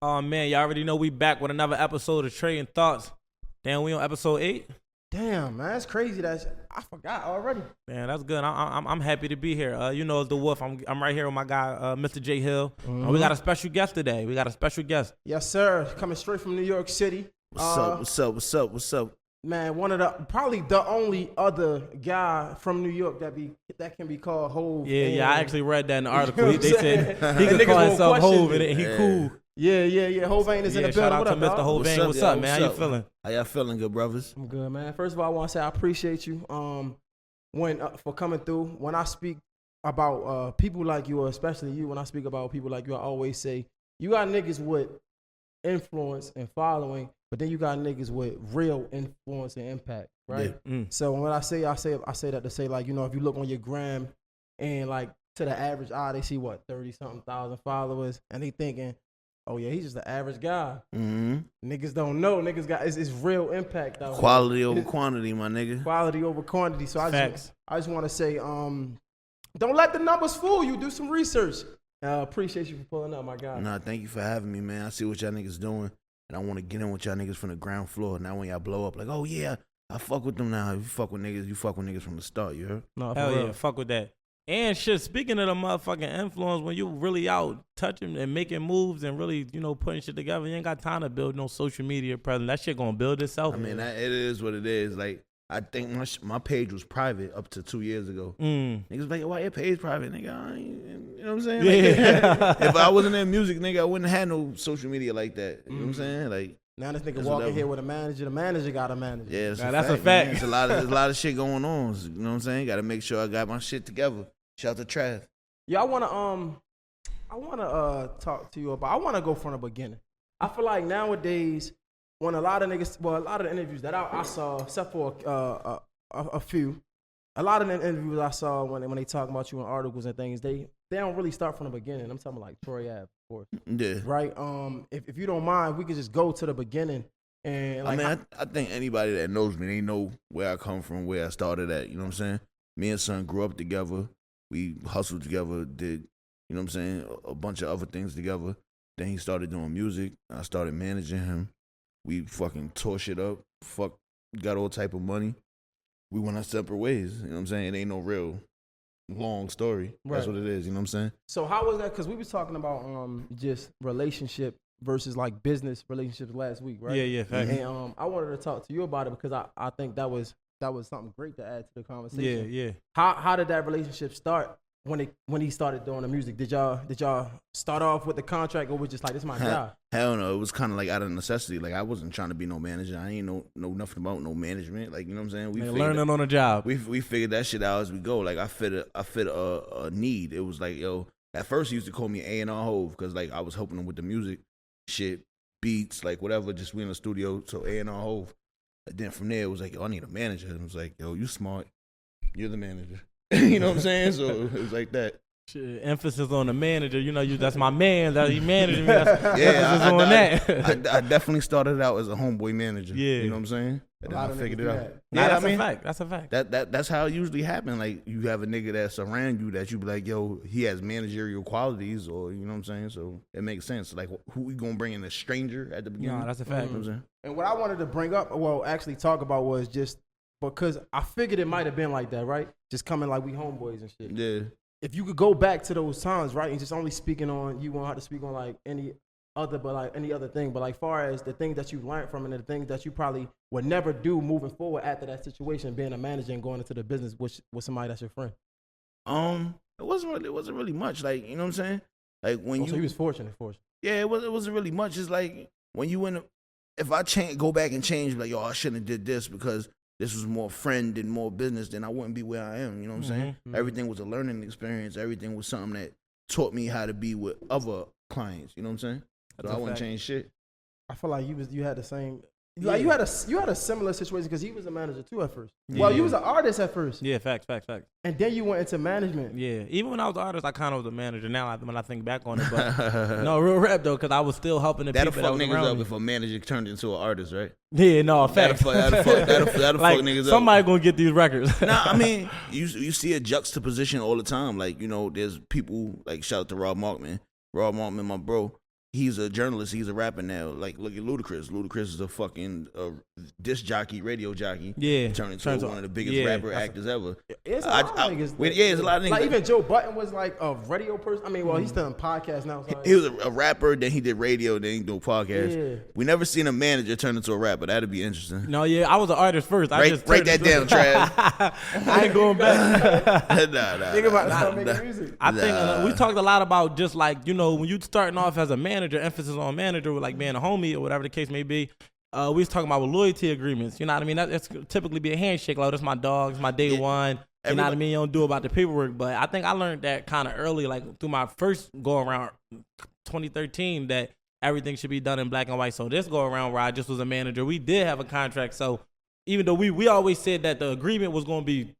Oh man, y'all already know we back with another episode of Trading Thoughts. Damn, we on episode 8. Damn, man, that's crazy. I forgot already. Man, that's good. I'm happy to be here. You know, it's the Wolf. I'm right here with my guy, Mr. J Hill. We got a special guest today. Yes, sir. Coming straight from New York City. What's up? Man, probably the only other guy from New York that can be called Hov. Yeah. I actually read that in the article. You know They said he And could call niggas himself won't Hov question and he it. cool. Yeah. Hovain is in the building. Shout out What to up, Mr. dog? Hovain. What's up, man? How you feeling? How y'all feeling, good brothers? I'm good, man. First of all, I want to say I appreciate you for coming through. When I speak about people like you, or especially you, when I speak about people like you, I always say you got niggas with influence and following, but then you got niggas with real influence and impact, right? Yeah. So when I say that to say, like, you know, if you look on your gram and like to the average eye, they see what 30-something thousand followers, and they thinking, oh yeah, he's just the average guy. Mm-hmm. Niggas don't know. Niggas got it's real impact out Quality here. over quantity, my nigga. Quality over quantity. So I Facts. just want to say, don't let the numbers fool you. Do some research. Appreciate you for pulling up, my guy. Nah, thank you for having me, man. I see what y'all niggas doing, and I want to get in with y'all niggas from the ground floor. Now when y'all blow up, like, oh yeah, I fuck with them now. If you fuck with niggas, you fuck with niggas from the start, you heard? No, for Hell real. yeah, fuck with that. And shit, speaking of the motherfucking influence, when you really out touching and making moves and really, you know, putting shit together, you ain't got time to build no social media presence. That shit gonna build itself. I mean, it is what it is. Like, I think my page was private up to 2 years ago. Niggas like, why your page private, nigga? You know what I'm saying? Like, if I wasn't in music, nigga, I wouldn't have no social media like that. You know what I'm saying? Like, Now this nigga That's walking whatever. here with a manager. The manager got a manager. yeah, Nah, that's a fact. man. There's a lot of shit going on. You know what I'm saying? Got to make sure I got my shit together. Shout out to Trav. Yeah, I wanna talk to you about. I wanna go from the beginning. I feel like nowadays, when a lot of the interviews that I saw, except for a few, a lot of the interviews I saw when they talk about you in articles and things, they don't really start from the beginning. I'm talking like Troy Ave, of course, Yeah. right? If you don't mind, we could just go to the beginning and like. I think anybody that knows me, they know where I come from, where I started at. You know what I'm saying? Me and son grew up together. We hustled together, did, you know what I'm saying, a bunch of other things together. Then he started doing music. I started managing him. We fucking tore shit up. Got all type of money. We went our separate ways. You know what I'm saying? It ain't no real long story. That's Right. what it is. You know what I'm saying? So how was that? Because we was talking about just relationship versus like business relationships last week, right? Yeah, fact. And I wanted to talk to you about it because I think that was something great to add to the conversation. Yeah. How did that relationship start when he started doing the music? Did y'all start off with the contract, or was it just like, this is my job? Hell no. It was kind of like out of necessity. Like, I wasn't trying to be no manager. I ain't know nothing about no management. Like, you know what I'm saying? Man, learning on the job. We figured that shit out as we go. Like, I fit a need. It was like, yo, at first he used to call me A&R Hov because, like, I was helping him with the music shit, beats, like, whatever, just we in the studio, so A&R Hov. And then from there, it was like, yo, I need a manager. And it was like, yo, you smart. You're the manager. You know what I'm saying? So it was like that. Shit, emphasis on the manager. You know, that's my man. That he managed me. That's Yeah, emphasis on that. I definitely started out as a homeboy manager. Yeah. You know what I'm saying? And then I figured it out. Nah, that's I mean, a fact. That's a fact. That's how it usually happens. Like, you have a nigga that's around you that you be like, yo, he has managerial qualities, or, you know what I'm saying? So it makes sense. Like, who we gonna bring in, a stranger at the beginning? Nah, that's a fact. You know what I'm saying? And what I wanted to bring up, actually talk about, was just because I figured it might have been like that, right? Just coming like we homeboys and shit. Yeah. If you could go back to those times, right, and just only speaking on, you won't have to speak on like any other thing, but like far as the things that you learned from it and the things that you probably would never do moving forward after that situation, being a manager and going into the business with somebody that's your friend. It wasn't really much. Like, you know what I'm saying? Like, when So you was fortunate. yeah, it wasn't really much. It's like when you if I go back and change, like, yo, I shouldn't have did this because this was more friend and more business, then I wouldn't be where I am. You know what I'm saying? Mm-hmm. Everything was a learning experience. Everything was something that taught me how to be with other clients. You know what I'm saying? So I wouldn't change shit. I feel like you had the same. Yeah. Like you had a similar situation because he was a manager too at first. Yeah. Well, you was an artist at first, Yeah, facts. and then you went into management. Yeah, even when I was an artist, I kind of was a manager. Now, when I think back on it, but no, real rap though, because I was still helping the That'll people that fuck was niggas around up me. if a manager turned into an artist, right? Yeah, no, facts. That'll fuck Like, niggas up. somebody gonna get these records. Nah, I mean, you see a juxtaposition all the time. Like, you know, there's people, like, shout out to Rob Markman. Rob Markman, my bro, he's a journalist. He's a rapper now. Like, look at Ludacris. Ludacris is a fucking disc jockey, radio jockey. Yeah. Turned into one of the biggest rapper actors ever. It's a lot of niggas. It's a lot of niggas. Like even Joe Budden was like a radio person. I mean, well, he's still in podcasts now. He was a rapper, then he did radio, then he do podcasts. Yeah. We never seen a manager turn into a rapper. That'd be interesting. No, yeah, I was an artist first. Write that down, Trav. I ain't going back. Think about start making music. I think we talked a lot about just like, you know, when you starting off as a manager, emphasis on manager with like being a homie or whatever the case may be. We was talking about with loyalty agreements. You know what I mean? That's typically be a handshake. Like, that's my dog, it's my day one. You know what I mean? You don't do about the paperwork. But I think I learned that kind of early, like through my first go around 2013, that everything should be done in black and white. So this go around where I just was a manager, we did have a contract. So even though we always said that the agreement was going to be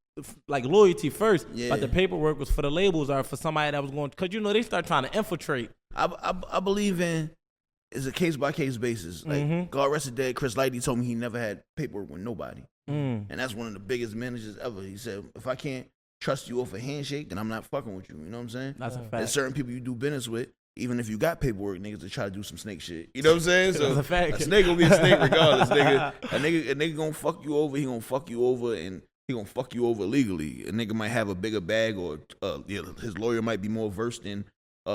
like loyalty first, but the paperwork was for the labels or for somebody that was going, because you know they start trying to infiltrate. I believe in it's a case by case basis. Like God rest his dead, Chris Lighty told me he never had paperwork with nobody, and that's one of the biggest managers ever. He said, if I can't trust you off a handshake, then I'm not fucking with you. You know what I'm saying? That's a fact. There's certain people you do business with, even if you got paperwork, niggas to try to do some snake shit. You know what I'm saying? So that's a fact. A snake gonna be a snake regardless, nigga. A nigga gonna fuck you over. He gonna fuck you over, and he gonna fuck you over legally. A nigga might have a bigger bag, or his lawyer might be more versed in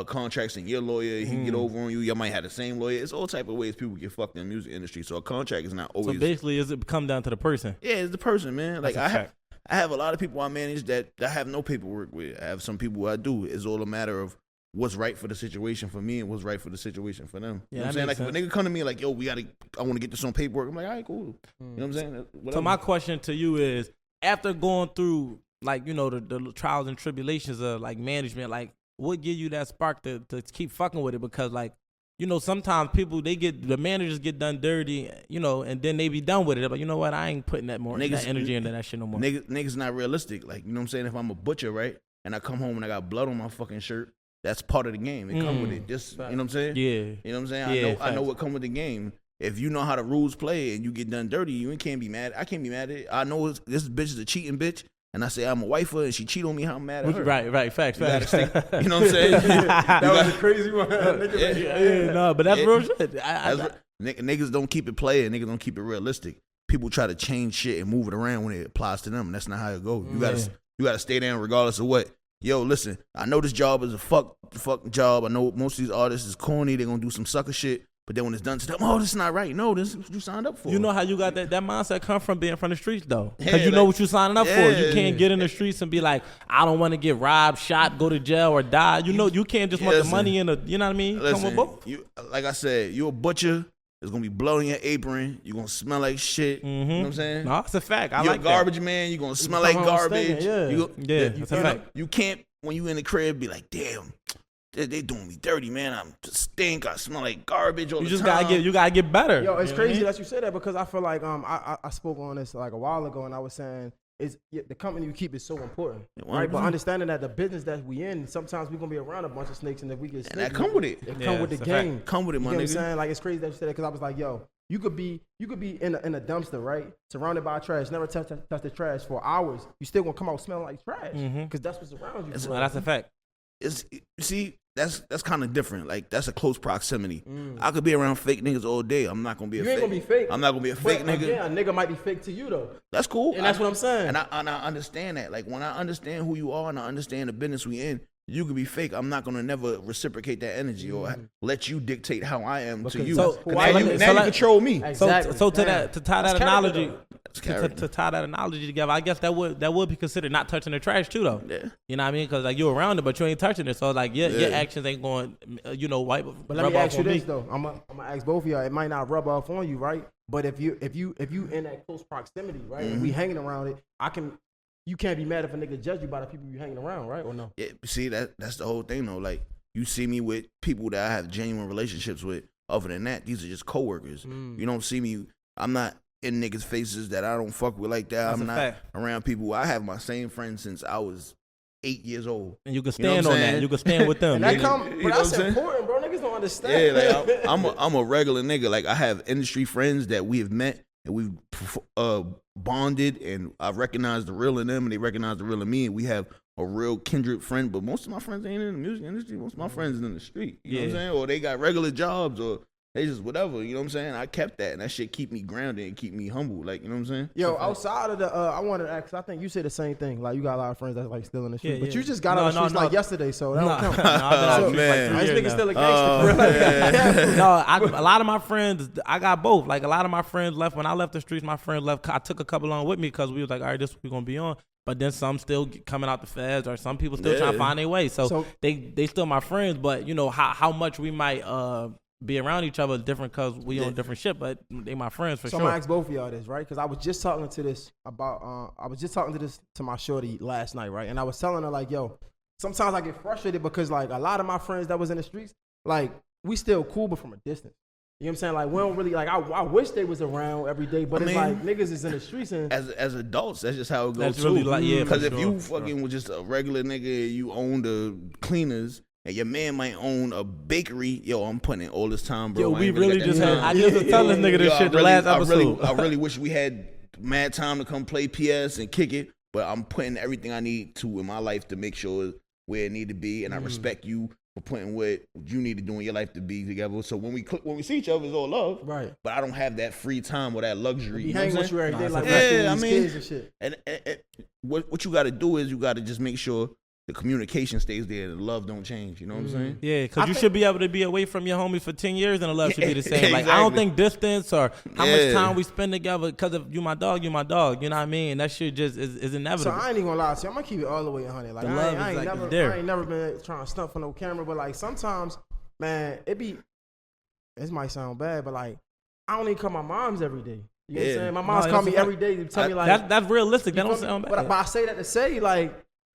contracts than your lawyer. He can get over on you. Y'all might have the same lawyer. It's all type of ways people get fucked in the music industry. So a contract is not always. So basically, is it come down to the person? Yeah, it's the person, man. Like I have a lot of people I manage that I have no paperwork with. I have some people I do. It's all a matter of what's right for the situation for me and what's right for the situation for them. You know what I'm saying? Like, if a nigga come to me like, yo, I want to get this on paperwork. I'm like, all right, cool. You know what I'm saying? Whatever. So my question to you is, after going through, like, you know, the trials and tribulations of like management, like, what give you that spark to keep fucking with it? Because, like, you know, sometimes the managers get done dirty, you know, and then they be done with it. But you know what? I ain't putting that energy into that shit no more. Niggas not realistic. Like, you know what I'm saying? If I'm a butcher, right, and I come home and I got blood on my fucking shirt, that's part of the game. It come with it. Just, you know what I'm saying? Yeah. You know what I'm saying? I know what come with the game. If you know how the rules play and you get done dirty, you can't be mad. I can't be mad at it. I know this bitch is a cheating bitch, and I say I'm a wifer and she cheat on me, how I'm mad at her. Right. Facts. You know what I'm saying? That was a crazy one. No, but that's real shit. Niggas don't keep it playing. Niggas don't keep it realistic. People try to change shit and move it around when it applies to them, and that's not how it goes. You gotta stay down regardless of what. Yo, listen, I know this job is a fuck job. I know most of these artists is corny. They're gonna do some sucker shit. But then when it's done to them, oh, this is not right. No, this is what you signed up for. You know how you got that mindset come from being from the streets, though. Because you know what you signing up for. You can't get in the streets and be like, I don't want to get robbed, shot, go to jail, or die. You know, you can't just want the money in you know what I mean? Listen, come with both. Like I said, you a butcher. There's going to be blood on your apron. You're going to smell like shit. You know what I'm saying? No, it's a fact. You're a garbage man. You're going to smell like garbage. That's a fact. You can't, when you in the crib, be like, damn. They doing me dirty, man. I'm just stink. I smell like garbage all the time. You gotta get better. Yo, it's crazy that you say that, because I feel like I spoke on this like a while ago, and I was saying the company you keep is so important, right? But understanding that the business that we in, sometimes we gonna be around a bunch of snakes, and if we get snakes, and that come with it. It come with the game. Come with it, my nigga. You know what I'm saying? Like, it's crazy that you said that, because I was like, yo, you could be in a dumpster, right? Surrounded by trash, never touch the trash for hours. You still gonna come out smelling like trash, because that's what's around you. That's a fact. See, that's kind of different. Like, that's a close proximity. I could be around fake niggas all day. I'm not gonna be a fake. You ain't gonna be fake. I'm not gonna be a fake nigga. Yeah, a nigga might be fake to you though. That's cool. And that's what I'm saying. And I understand that. Like, when I understand who you are and I understand the business we in, you could be fake. I'm not gonna never reciprocate that energy or let you dictate how I am to you. So now you control me. Exactly. So to tie that analogy. character. To tie that analogy together, I guess that would be considered not touching the trash too, though. Yeah. You know what I mean? Because like you're around it, but you ain't touching it. So like your actions ain't going, wipe. But let me ask you this though. I'm gonna ask both of y'all. It might not rub off on you, right? But if you in that close proximity, right, and we hanging around it, you can't be mad if a nigga judge you by the people you hanging around, right? Or no? Yeah. See, that's the whole thing though. Like, you see me with people that I have genuine relationships with. Other than that, these are just coworkers. You don't see me. I'm not in niggas' faces that I don't fuck with like that. That's I'm not fact. around people. I have my same friends since I was 8 years old. And you can stand on that. You can stand with them. And that but that's important, bro. Niggas don't understand. Yeah, like I'm a regular nigga. Like, I have industry friends that we have met and we've bonded, and I recognize the real in them, and they recognize the real in me, and we have a real kindred friend. But most of my friends ain't in the music industry. Most of my friends is in the street. You know what I'm saying? Or they got regular jobs, or they just whatever. You know what I'm saying? I kept that, and that shit keep me grounded and keep me humble. Like, you know what I'm saying? Yo, outside of the, I wanted to ask. I think you said the same thing. Like, you got a lot of friends that's like still in the street, but you just got out the streets like yesterday, so that don't count. Oh man, This nigga still a gangster. A lot of my friends, I got both. Like, a lot of my friends left when I left the streets. My friends left. I took a couple on with me because we was like, all right, this we gonna be on. But then some still coming out the feds, or some people still trying to find their way. So they still my friends. But you know how much we might be around each other is different because we on different shit. But they my friends for sure. So I'm gonna ask both of y'all this, right? Because I was just talking to this to my shorty last night, right? And I was telling her like, yo, sometimes I get frustrated because like a lot of my friends that was in the streets, like we still cool, but from a distance. You know what I'm saying? Like, we don't really, like, I wish they was around every day, but it's like niggas is in the streets. And as adults, that's just how it goes. That's really like, because if you fucking was just a regular nigga, you own the cleaners, and your man might own a bakery. Yo, I'm putting in all this time, bro. Yo, we really just had, I just was telling this nigga this shit the last episode. I really wish we had mad time to come play PS and kick it, but I'm putting everything I need to in my life to make sure where it need to be, and I respect you for putting what you need to do in your life to be together. So when we see each other, it's all love. Right. But I don't have that free time or that luxury. You hang with you every day, like kids and shit. And what you got to do is you got to just make sure the communication stays there, the love don't change. You know what I'm saying? Yeah, because you should be able to be away from your homie for 10 years and the love should be the same. Like, I don't think distance or how much time we spend together, because if you my dog, you my dog. You know what I mean? That shit just is inevitable. So I ain't even gonna lie to you. I'm gonna keep it all the way 100. Like, I ain't never been trying to stunt for no camera, but like sometimes, man, this might sound bad, but like I don't even call my moms every day. You know what I'm saying? My mom's call me every day to tell me like that's realistic. That don't sound bad. But I say that to say like,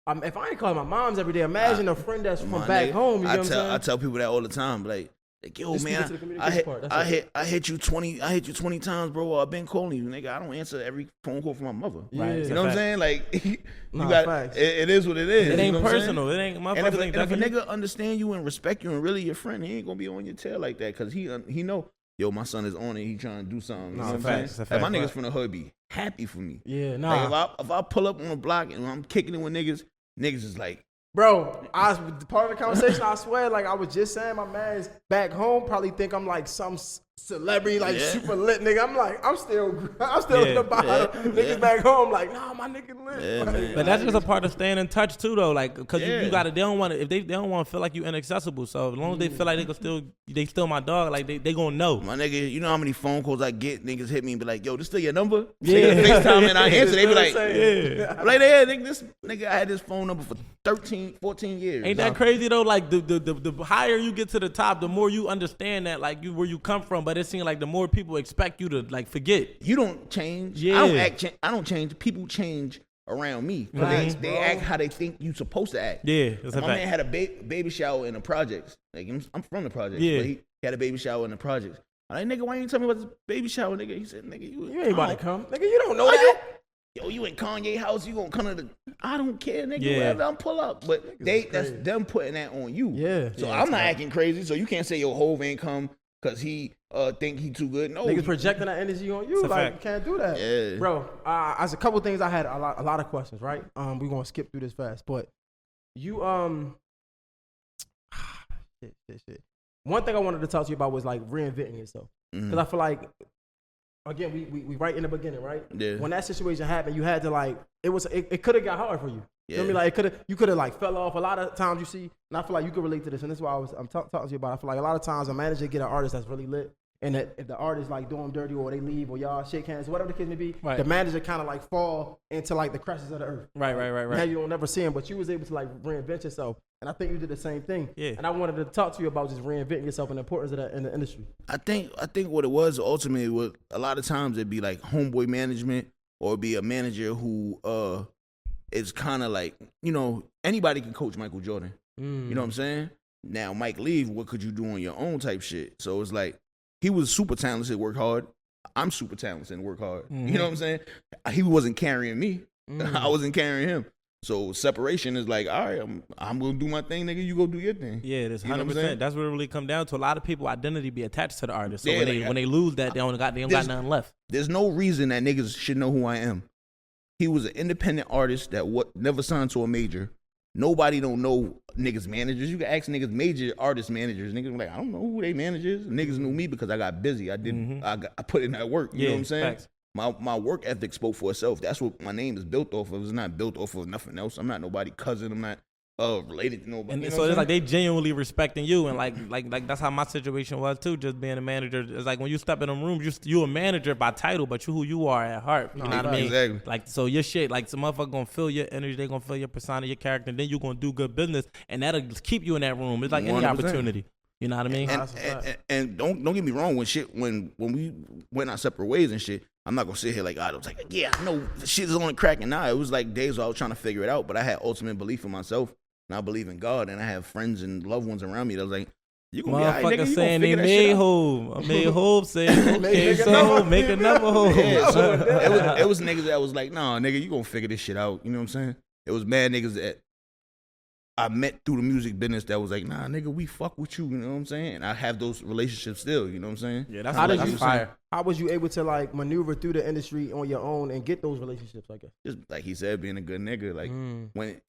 if I ain't calling my moms every day, imagine a friend that's from back home. You know what I'm saying? I tell people that all the time. Like yo, man, I hit you 20 times, bro. I've been calling you, nigga. I don't answer every phone call from my mother. Right. You know what I'm saying? Like, you got it is what it is. It ain't personal. It ain't. And if a nigga understand you and respect you and really your friend, he ain't gonna be on your tail like that, because he know. Yo, my son is on it. He trying to do something. You know what I'm saying? Like, my niggas from the hood be happy for me. Yeah, nah. Like, if I pull up on the block and I'm kicking it with niggas is like, bro, part of the conversation, I swear, like I was just saying, my man's back home probably think I'm like some celebrity, like super lit nigga. I'm like, I'm still in the bottom. Niggas back home, like, nah, my nigga lit. But that's just a part of staying in touch too, though. Like, because you gotta, they don't want to, if they don't want to feel like you inaccessible. So as long as they feel like they still my dog, like they gonna know. My nigga, you know how many phone calls I get? Niggas hit me and be like, yo, this still your number? Yeah. FaceTime and I answer. They be like, I'm like, yeah, nigga, I had this phone number for 13, 14 years. Ain't that crazy though? Like the higher you get to the top, the more you understand that, like, where you come from. But it seems like the more people expect you to like forget. You don't change. Yeah. I don't change. People change around me. They act how they think you supposed to act. Yeah, that's a my fact. man had a baby shower in the projects. Like, I'm from the projects. Yeah. But he had a baby shower in the projects. I'm like, nigga, why you ain't tell me about this baby shower, nigga? He said, nigga, you ain't about to come. Nigga, you don't know that. Yo, you in Kanye house, you gonna come to the, I don't care, nigga, whatever, I'm pull up. But that's them putting that on you. Yeah. So I'm not acting crazy, so you can't say, yo, Hovain come because he think he too good. No. Niggas projecting that energy on you, like, you can't do that. Yeah. Bro, as a couple things, I had a lot of questions, right? We're gonna skip through this fast, but you, shit. One thing I wanted to talk to you about was like reinventing yourself. Because I feel like, again, we right in the beginning, right? Yeah. When that situation happened, you had to like, it could have got hard for you. Yeah. You know what I mean? Like you could have like fell off. A lot of times you see, and I feel like you could relate to this, and this is why I'm talking to you about. I feel like a lot of times a manager get an artist that's really lit, and that if the artist like do them dirty or they leave or y'all shake hands, whatever the case may be, the manager kind of like fall into like the crevices of the earth. Right. Now you don't never see him, but you was able to like reinvent yourself, and I think you did the same thing. Yeah. And I wanted to talk to you about just reinventing yourself and the importance of that in the industry. I think what it was ultimately was a lot of times it'd be like homeboy management, or it'd be a manager who is kind of like, you know, anybody can coach Michael Jordan. You know what I'm saying? Now Mike leave, what could you do on your own type shit? So it's like he was super talented, work hard. I'm super talented and work hard. You know what I'm saying? He wasn't carrying me. I wasn't carrying him. So separation is like, all right, I'm gonna do my thing, nigga. You go do your thing. Yeah, that's You know what I'm 100%. saying? That's what it really come down to. A lot of people identity be attached to the artist. So Yeah, when they lose that, they don't got nothing left. There's no reason that niggas should know who I am. He was an independent artist that never signed to a major. Nobody don't know niggas managers. You can ask niggas major artist managers. Niggas be like, I don't know who they managers. Niggas knew me because I got busy. I put in that work. You know what I'm saying? Facts. My work ethic spoke for itself. That's what my name is built off of. It's not built off of nothing else. I'm not nobody's cousin. I'm not related to nobody. And you know so what it's I'm like they genuinely respecting you, and like that's how my situation was too. Just being a manager, it's like when you step in a room, you a manager by title, but you who you are at heart. You know what I mean? Exactly. Like so, your shit, like some motherfucker gonna feel your energy, they gonna feel your persona, your character, and then you gonna do good business, and that'll just keep you in that room. It's like any 100%. opportunity. You know what I mean? And don't get me wrong, when we went our separate ways and shit, I'm not gonna sit here like I was like, yeah, I know shit is only cracking now. It was like days where I was trying to figure it out, but I had ultimate belief in myself, and I believe in God, and I have friends and loved ones around me that was like, you gonna be all right, nigga, you saying gonna they figure that shit made out. Hov. I made Hov say, okay, so make another Hov. Yeah, so it was niggas that was like, nah, nigga, you gonna figure this shit out. You know what I'm saying? It was mad niggas that I met through the music business that was like, nah, nigga, we fuck with you. You know what I'm saying? And I have those relationships still. You know what I'm saying? Yeah, that's How did that's you fire. How was you able to like maneuver through the industry on your own and get those relationships? I guess. Just like he said, being a good nigga. Like when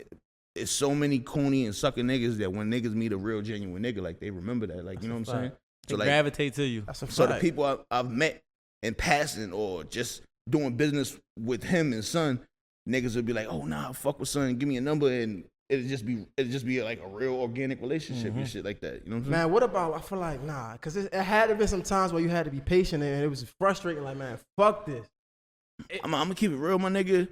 it's so many corny and sucker niggas that when niggas meet a real genuine nigga, like they remember that. Like you know what I'm saying? They So like, gravitate to you. That's a fact. so the people I've met in passing or just doing business with him and son, niggas would be like, oh nah, fuck with son, give me a number, and it'd just be like a real organic relationship and shit like that. You know what I'm saying? Man, what about, I feel like, nah, because it had to be some times where you had to be patient and it was frustrating, like, man, fuck this. I'm gonna keep it real, my nigga.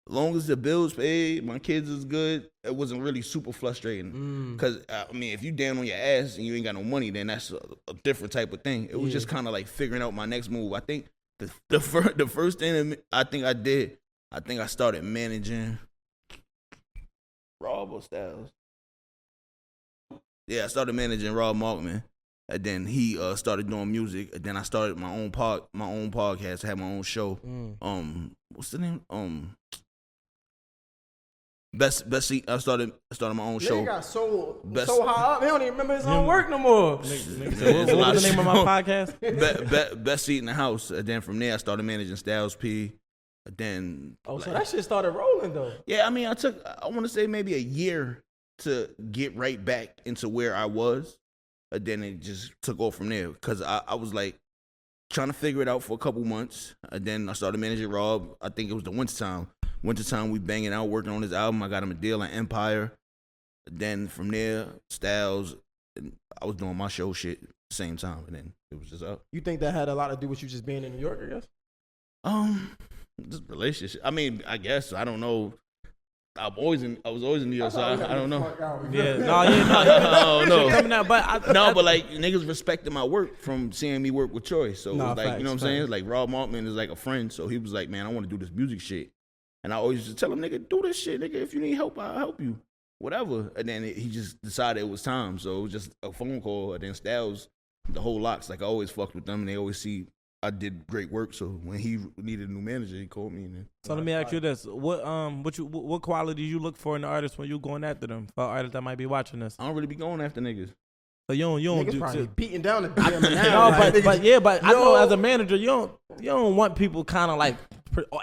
As long as the bills paid, my kids is good, it wasn't really super frustrating. Because, I mean, if you down on your ass and you ain't got no money, then that's a different type of thing. It was just kind of like figuring out my next move. I think the first thing I think I did, I think I started managing Rob or Styles. Yeah, I started managing Rob Markman, and then he started doing music. And then I started my own podcast, had my own show. What's the name? Best seat. I started my own show. Nigga got so high up, he don't even remember his own work no more. What was the name of my podcast? Best seat in the house. And then from there, I started managing Styles P. Then So that shit started rolling though. Yeah, I mean, I want to say maybe a year to get right back into where I was. And then it just took off from there because I was like trying to figure it out for a couple months. And then I started managing Rob. I think it was the wintertime. Wintertime, we banging out, working on his album. I got him a deal on Empire. Then from there, Styles, and I was doing my show shit at the same time. And then it was just up. You think that had a lot to do with you just being in New York, I guess? Just relationship. I mean, I guess I don't know. I was always in New York, so I don't know. No. But like niggas respected my work from seeing me work with Troy. So it was like, you know what I'm saying? Like Rob Markman is like a friend, so he was like, man, I want to do this music shit. And I always just tell him, nigga, do this shit, nigga. If you need help, I'll help you. Whatever. And then he just decided it was time. So it was just a phone call. And then Styles, the whole locks, like I always fucked with them and they always see I did great work. So when he needed a new manager, he called me. And then, so let me ask you this: what qualities you look for in the artist when you going after them? For artists that might be watching this, I don't really be going after niggas. So you don't Niggas do probably shit. beating down the DM now. No, but I know as a manager, you don't want people kind of like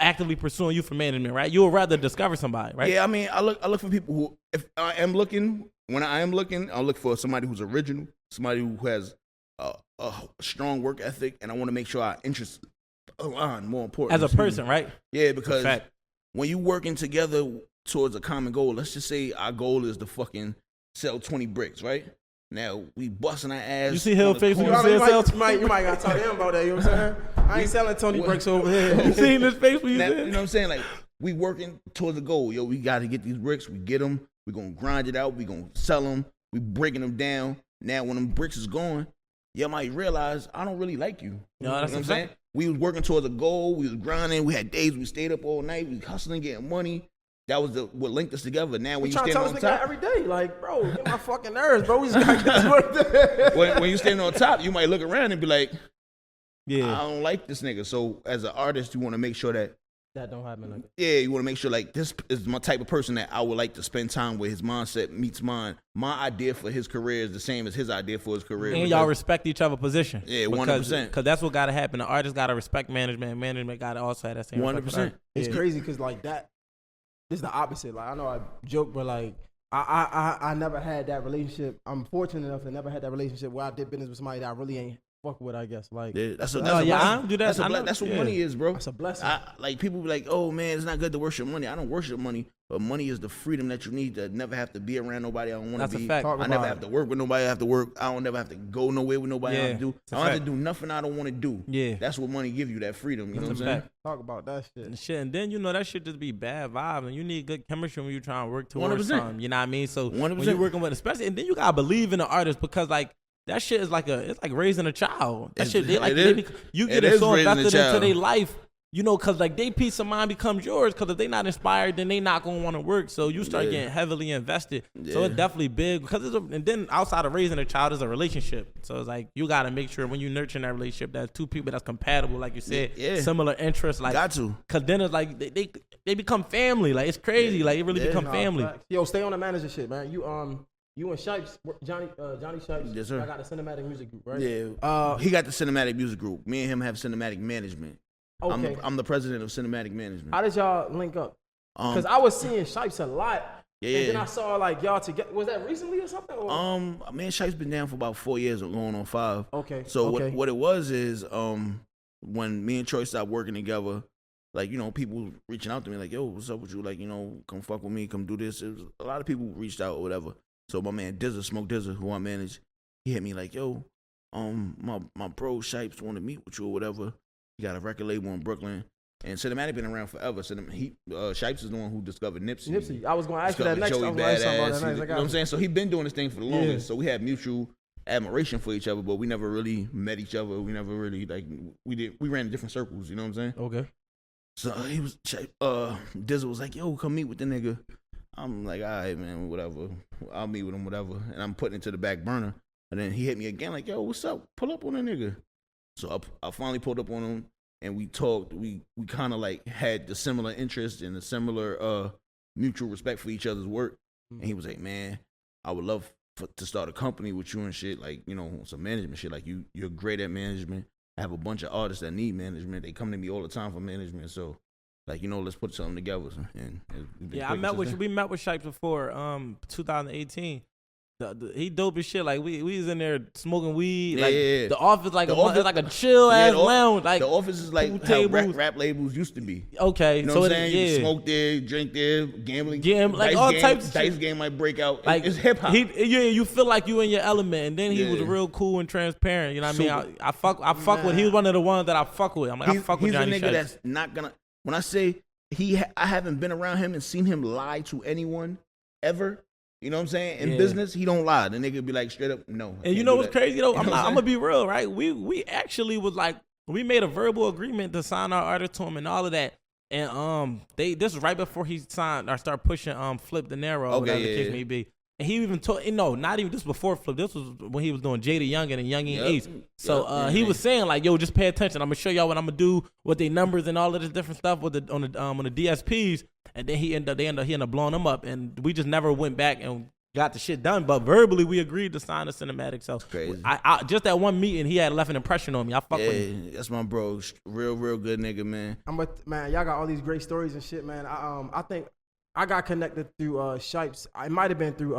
actively pursuing you for management, right? You would rather discover somebody, right? Yeah, I mean, I look for people who, if I am looking, when I am looking, I'll look for somebody who's original, somebody who has a strong work ethic, and I want to make sure our interests align. More important, as a person, right? Yeah, because when you working together towards a common goal, let's just say our goal is to fucking sell 20 bricks, right? Now we busting our ass. You see Hill face when you say you might gotta talk to him about that. You know what I'm saying? I ain't selling Tony bricks over here. You seen his face when you said? You know what I'm saying? Like we working towards a goal. Yo, we got to get these bricks. We get them. We gonna grind it out. We gonna sell them. We breaking them down. Now when them bricks is gone, you might realize I don't really like you. No, that's what I'm saying. We was working towards a goal. We was grinding. We had days we stayed up all night. We was hustling, getting money. That was what linked us together. Now when you stand on top, every day, like, bro, get my fucking nerves, bro. We just gotta get this work done. when you stand on top, you might look around and be like, yeah, I don't like this nigga. So as an artist, you want to make sure that That don't happen like that. Yeah, you want to make sure like this is my type of person that I would like to spend time with. His mindset meets mine. My idea for his career is the same as his idea for his career. And y'all respect each other's position. Yeah, 100%. Because that's what got to happen. The artist got to respect management. And management got to also have that same 100%. It's crazy because like that, this is the opposite. Like I know I joke, but like I never had that relationship. I'm fortunate enough to never had that relationship where I did business with somebody that I really ain't fuck with, I guess. Like yeah, that's I don't do that. That's what money is, bro. That's a blessing. Like people be like, oh man, it's not good to worship money. I don't worship money, but money is the freedom that you need to never have to be around nobody I don't want to be. That's a fact. I never have to work with nobody I have to work. I don't never have to go nowhere with nobody I have to do. I don't have to do nothing I don't want to do. Yeah. That's what money give you, that freedom. You know what I'm saying? Talk about that shit. And then, you know, that shit just be bad vibe. And you need good chemistry when you're trying to work towards 100%. something. You know what I mean? So 100%. when you're working with, especially, and then you got to believe in the artist because, like, that shit is it's like raising a child. That shit, you get it so invested into their life, you know, because like their peace of mind becomes yours. Because if they not inspired, then they not gonna want to work. So you start getting heavily invested. So it's definitely big because and then outside of raising a child is a relationship. So it's like you got to make sure when you nurture that relationship, that's two people that's compatible, like you said, similar interests. Like got to, because then it's like they become family. Like it's crazy. Like it really become family. Yo, stay on the manager shit, man. You and Shipes, Johnny Shipes, yes, sir. I got a cinematic music group, right? Yeah. He got the cinematic music group. Me and him have cinematic management. Okay. I'm the president of cinematic management. How did y'all link up? Because I was seeing Shipes a lot. Yeah. And then I saw like y'all together. Was that recently or something? Or? Man, Shipes been down for about 4 years or going on 5. Okay. So what it was is when me and Troy stopped working together, like, you know, people reaching out to me like, yo, what's up with you? Like, you know, come fuck with me, come do this. It was a lot of people reached out or whatever. So my man Smoke Dizza, who I manage, he hit me like, yo, my bro Shipes want to meet with you or whatever. He got a record label in Brooklyn. And Cinematic been around forever. Shipes is the one who discovered Nipsey. I was going to ask you that next. Joey Badass. You know what I'm saying? So he been doing this thing for the longest. So we had mutual admiration for each other, but we never really met each other. We never really we ran in different circles. You know what I'm saying? Okay. So he was Dizza was like, yo, come meet with the nigga. I'm like, all right, man, whatever. I'll meet with him, whatever. And I'm putting it to the back burner. And then he hit me again, like, yo, what's up? Pull up on a nigga. So I finally pulled up on him, and we talked. We kind of like had the similar interests and the similar mutual respect for each other's work. And he was like, man, I would love to start a company with you and shit, like, you know, some management shit. Like, you're great at management. I have a bunch of artists that need management. They come to me all the time for management. So, like, you know, let's put something together. And we met with Shipes before 2018. He dope as shit. Like we was in there smoking weed. The office it's like a chill ass lounge. Like the office is like how rap labels used to be. Okay, you know so what I'm saying? You smoke there, drink there, gambling, like all types of dice shit. Game might break out. Like it's hip hop. You feel like you in your element. And then he was real cool and transparent. You know what I mean? I fuck with. He was one of the ones that I fuck with. I'm like, I fuck with Johnny Shipes. He's a nigga that's not gonna. When I say I haven't been around him and seen him lie to anyone ever. You know what I'm saying? In business, he don't lie. The nigga be like straight up, no. And you know what's crazy though? I'm gonna be real, right? We actually was like, we made a verbal agreement to sign our artist to him and all of that. And this was right before he signed or started pushing Flip De Niro, whatever the case may be. And he even told, not even this before Flip. This was when he was doing Jada Youngin and Youngin Ace. So he was saying like, yo, just pay attention. I'm gonna show y'all what I'm gonna do with their numbers and all of this different stuff with on the DSPs. And then he ended up blowing them up, and we just never went back and got the shit done. But verbally, we agreed to sign the cinematic. So I just that one meeting, he had left an impression on me. I fuck with him. That's my bro, real good nigga, man. Man, y'all got all these great stories and shit, man. I think I got connected through Shipes. It might have been through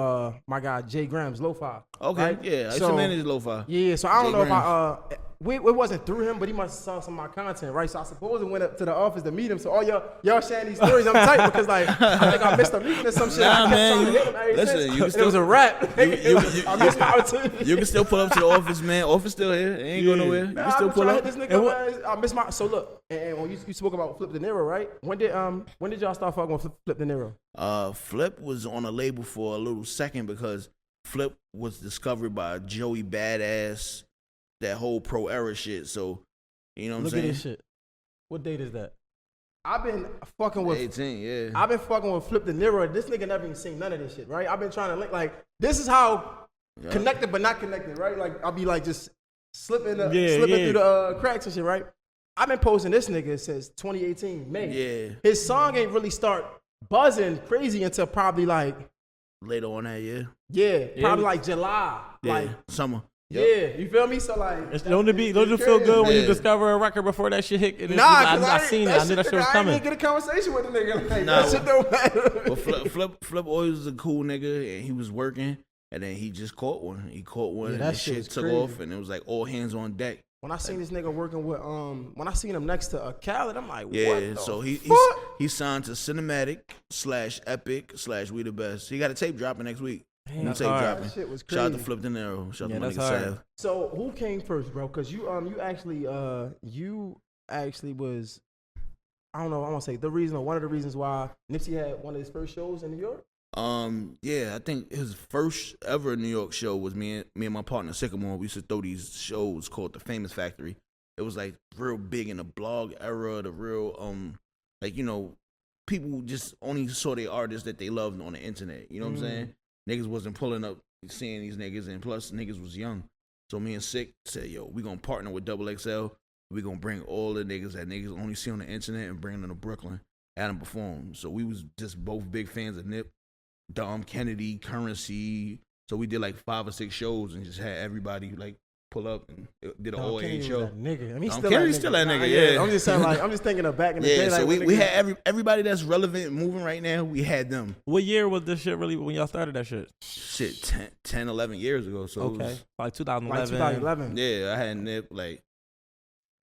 my guy Jay Graham's Lo-Fi. Okay, right? yeah, I used to manage Lo-Fi. Yeah, so I don't Jay know Graham's. if it wasn't through him, but he must have saw some of my content, right? So I suppose I went up to the office to meet him. So all y'all sharing these stories, I'm tight because like I think I missed a meeting or some shit. Nah, I kept man. trying to hit him every Listen, since. you can still, it was a rap. I missed my opportunity. You can still pull up to the office, man. Office still here. It ain't going nowhere. You can still pull up. This nigga, man, I missed my. So look, and when you spoke about Flip De Niro, right? When did y'all start fucking with Flip De Niro? Flip was on a label for a little second because Flip was discovered by Joey Badass, that whole pro era shit. So, you know what I'm saying? Look at this shit. What date is that? I've been fucking with 18, yeah. I've been fucking with Flip De Niro. This nigga never even seen none of this shit, right? I've been trying to link like this is how connected but not connected, right? Like I'll be like just slipping through the cracks and shit, right? I've been posting this nigga since 2018 May. Yeah. His song ain't really start buzzing crazy until probably like Later on that year. probably like July. Yeah. Like Summer. yeah, you feel me? So like, Don't you feel good when you Yeah. discover a record before that shit hit? And nah, I seen it. I knew that shit was I coming. didn't get a conversation with the nigga. Like, Nah, that shit don't matter. But Flip always was a cool nigga, and he was working, and then he just caught one. He caught one, Yeah, and that that shit shit is took crazy. off, and it was like all hands on deck. When I seen this nigga working with when I seen him next to a Khaled, I'm like, what Yeah, the so fuck? he signed to Cinematic / Epic / We the Best. He got a tape dropping next week. Damn, That's tape hard. dropping. That shit was Shout out to crazy. Flip De Niro. Shout out Yeah, to my that's nigga hard. Sav. So who came first, bro? Because you actually was, I don't know, I want to say the reason or one of the reasons why Nipsey had one of his first shows in New York. Yeah, I think his first ever New York show was me and my partner Sycamore. We used to throw these shows called The Famous Factory. It was like real big in the blog era, the real like, you know, people just only saw the artists that they loved on the internet. You know what I'm saying? Niggas wasn't pulling up seeing these niggas, and plus niggas was young. So me and Sick said, yo, we gonna partner with Double XL. We gonna bring all the niggas that niggas only see on the internet and bring them to Brooklyn, have them perform. So we was just both big fans of Nip, Dom Kennedy, Currency. So we did like 5 or 6 shows and just had everybody like pull up and did an Dom all Kennedy age was show. that nigga. I mean, he's Dom still Kennedy's that still that Nah, nigga, yeah. I'm just saying, like, I'm just thinking of back in the Yeah, day. so like, we had everybody that's relevant and moving right now, we had them. What year was this shit really when y'all started that shit? Shit, 10, 11 years ago. So it Okay, was, like 2011. like 2011. yeah, I had Nip like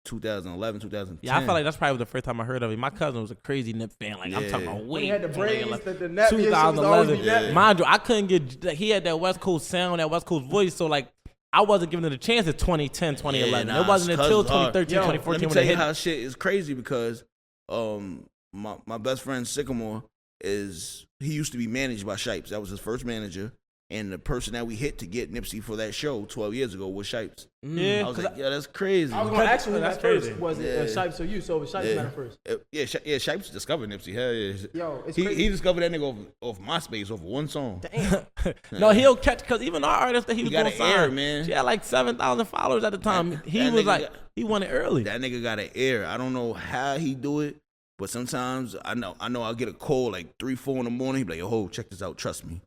2011, 2010. Yeah, I feel like that's probably the first time I heard of it. My cousin was a crazy Nip fan. Like I'm Yeah. talking about When way. he had the before, like, braids, the nappy, 2011. Yeah. Mind you, I couldn't get. He had that West Coast sound, that West Coast voice. So like, I wasn't giving it a chance at 2010, 2011. Yeah, nah, it wasn't cuz until it's hard. 2013, Yo, 2014 Let me when tell it you hit. how shit is crazy because my best friend Sycamore he used to be managed by Shipes. That was his first manager. And the person that we hit to get Nipsey for that show 12 years ago was Shipes. Yeah, I was like, yeah, that's crazy. I was going to ask you who That's got first. crazy. Was it Shipes or you? So it was Shipes got it first. Yeah, Shipes discovered Nipsey. Hell yeah. Yo, it's He crazy. discovered that nigga off MySpace off one song. Damn. No, he'll catch because even our artist that he was got going to an air, sign, man. she had like 7,000 followers at the time. That he nigga was like, got- he won it early. That nigga got an air. I don't know how he do it, but sometimes I know I'll get a call like 3, 4 in the morning. He be like, yo, ho, check this out. Trust me.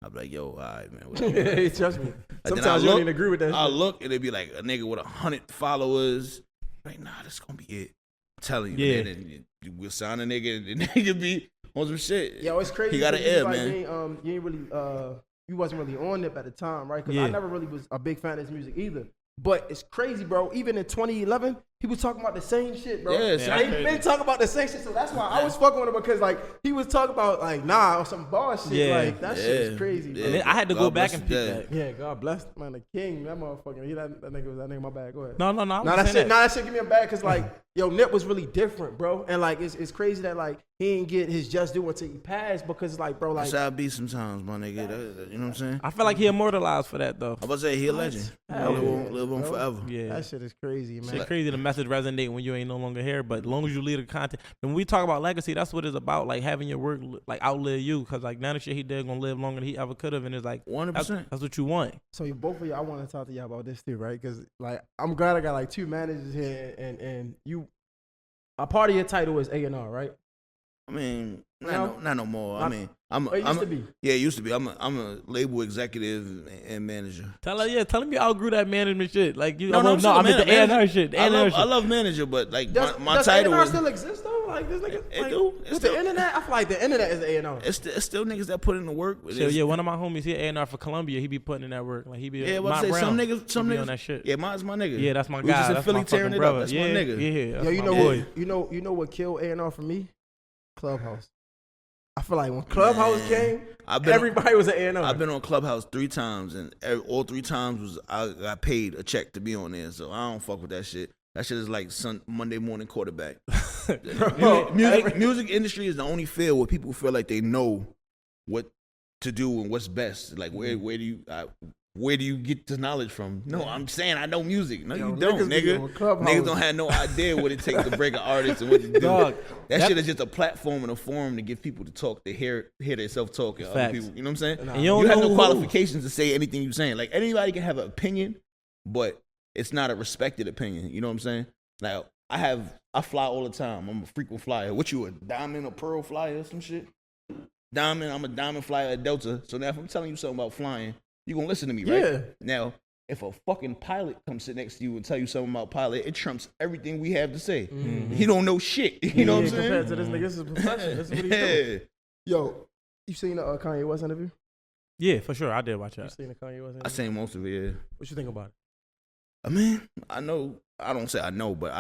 I'll be like, yo, all right, man. whatever. Trust me. Like, then I Sometimes you don't look- even agree with that. I shit. look and it'd be like a nigga with 100 followers. Like, nah, that's gonna be it. I'm telling you, Yeah. man. And we'll sign a nigga and the nigga be on some shit. Yo, it's crazy. He got an because air, like, man. You ain't really, you wasn't really on Nip at the time, right? Because Yeah. I never really was a big fan of his music either. But it's crazy, bro. Even in 2011, he was talking about the same shit, bro. Yeah, same. They been talking about the same shit, so that's why I was fucking with him because like he was talking about like or some bullshit. Yeah. Like that shit is Yeah. crazy, bro. And then I had to God go back bless and his peep dad. that. Yeah, God bless man, the king, that motherfucker. That nigga, my bad. Go ahead. No. I Nah, wasn't that saying shit. Nah, that shit give me a bad because like, yo, Nip was really different, bro. And like, it's crazy that like he didn't get his just due until he passed because like, bro, like, That's how I be sometimes, my nigga. You know what I'm saying? I feel like he immortalized for that though. I'm about to say he a legend. Hell Live on bro. forever. Yeah. that shit is crazy, man. Shit crazy the message resonate when you ain't no longer here, but as long as you leave the content. When we talk about legacy, that's what it's about, like having your work like outlive you, because like none of shit he did gonna live longer than he ever could have, and it's like 100%. that's what you want. So you both of you, I want to talk to y'all about this too, right? Because like I'm glad I got like 2 managers here, and you, a part of your title is A&R, right? I mean, No? not no more. I Not- mean, It used to be. Yeah, it used to be. I'm a label executive and manager. Tell him you outgrew that management shit. Like you, No, no, I'm still I meant a the A&R manager. shit. The I A&R love, shit. I love manager, but like Does, my does title A&R is still exist though? Like this nigga, It like, do. It's with still- the internet, I feel like the internet is the A&R. it's still niggas that put in the work. So yeah, one of my homies, he A&R for Columbia. He be putting in that work. Like he be Yeah, what Mont I say, Brown, some he be niggas, on that shit. Yeah, mine's my nigga. Yeah, that's my We guy. just in That's Philly my fucking tearing it brother. up. That's yeah, my nigga. Yeah, that's Yo, you my know boy. what? You know what killed A&R for me? Clubhouse. I feel like when Clubhouse Man, came, I've been- everybody was an A&R. I've been on Clubhouse 3 times, and all 3 times I got paid a check to be on there. So I don't fuck with that shit. That shit is like Monday morning quarterback. Music industry is the only field where people feel like they know what to do and what's best. Like where do you get the knowledge from? No, I'm saying I know music. No, Yo, you don't, niggas be on nigga. Clubhouse. Niggas don't have no idea what it takes to break an artist and what to do. Dog, that shit is just a platform and a forum to give people to talk, to hear themselves talk and other Facts. people. You know what I'm saying? Nah. And You, don't have know no who. qualifications to say anything you're saying. Like anybody can have an opinion, but it's not a respected opinion. You know what I'm saying? Now, I fly all the time. I'm a frequent flyer. What you, a diamond or pearl flyer or some shit? Diamond, I'm a diamond flyer at Delta. So now if I'm telling you something about flying, you gonna listen to me, right? Yeah. Now, if a fucking pilot comes sit next to you and tell you something about pilot, it trumps everything we have to say. He don't know shit. You know what I'm saying? Compared to this nigga, this is profession. This is what he do. Yo, you seen the Kanye West interview? Yeah, for sure. I did watch You that. seen the Kanye West interview? I seen most of it, yeah. What you think about it? I mean, I don't say I know, but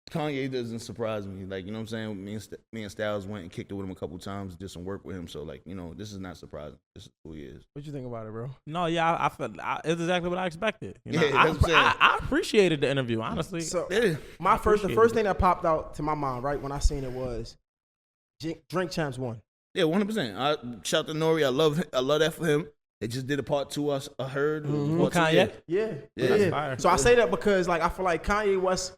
Kanye doesn't surprise me. Like, you know what I'm saying? Me and Styles went and kicked it with him a couple times, did some work with him. So, like, you know, this is not surprising. This is who he is. What you think about it, bro? No, yeah, I felt it's exactly what I expected. You know, Yeah, that's what I'm saying. I appreciated the interview, honestly. So Yeah. the first appreciate thing that popped out to my mind, right, when I seen it was Drink Champs won. Yeah, 100%. Shout out to Nori. I love that for him. They just did a part 2 I heard. With Part 2, Kanye? yeah. Yeah. That's fire. So I say that because like I feel like Kanye West,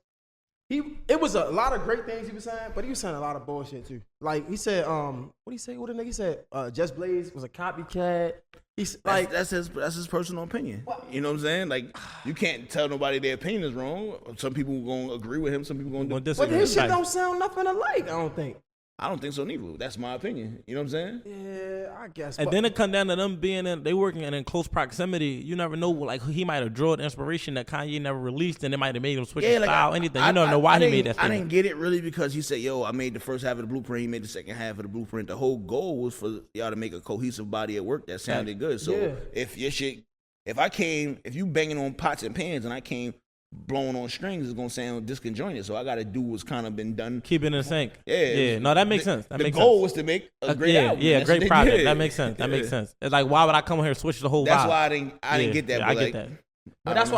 it was a lot of great things he was saying, but he was saying a lot of bullshit too. Like he said, what did he say? What the nigga said? Just Blaze was a copycat. He's like That's his personal opinion. You know what I'm saying? Like, you can't tell nobody their opinion is wrong. Some people gonna agree with him. Some people gonna Well, do. this but is his shit like- don't sound nothing alike, I don't think. I don't think so neither. That's my opinion. You know what I'm saying? Yeah, I guess. And but- then it come down to them being they working in close proximity. You never know, like he might have drawn inspiration that Kanye never released, and it might have made him switch his style. Anything you don't know why he made that I statement. didn't get it really because he said, "Yo, I made the first half of the blueprint. He made the second half of the blueprint. The whole goal was for y'all to make a cohesive body at work that sounded good. So Yeah. if your shit, if you banging on pots and pans and I came blowing on strings, it's gonna sound disconjointed. So I got to do what's kind of been done. Keep it in sync. Yeah, No, that makes sense. That the makes goal sense. was to make a great yeah, album. yeah, That's what great they project. did. That makes sense. That makes Yeah. sense. It's like, why would I come here and switch the whole That's vibe? why I didn't get that. Yeah, But I like, get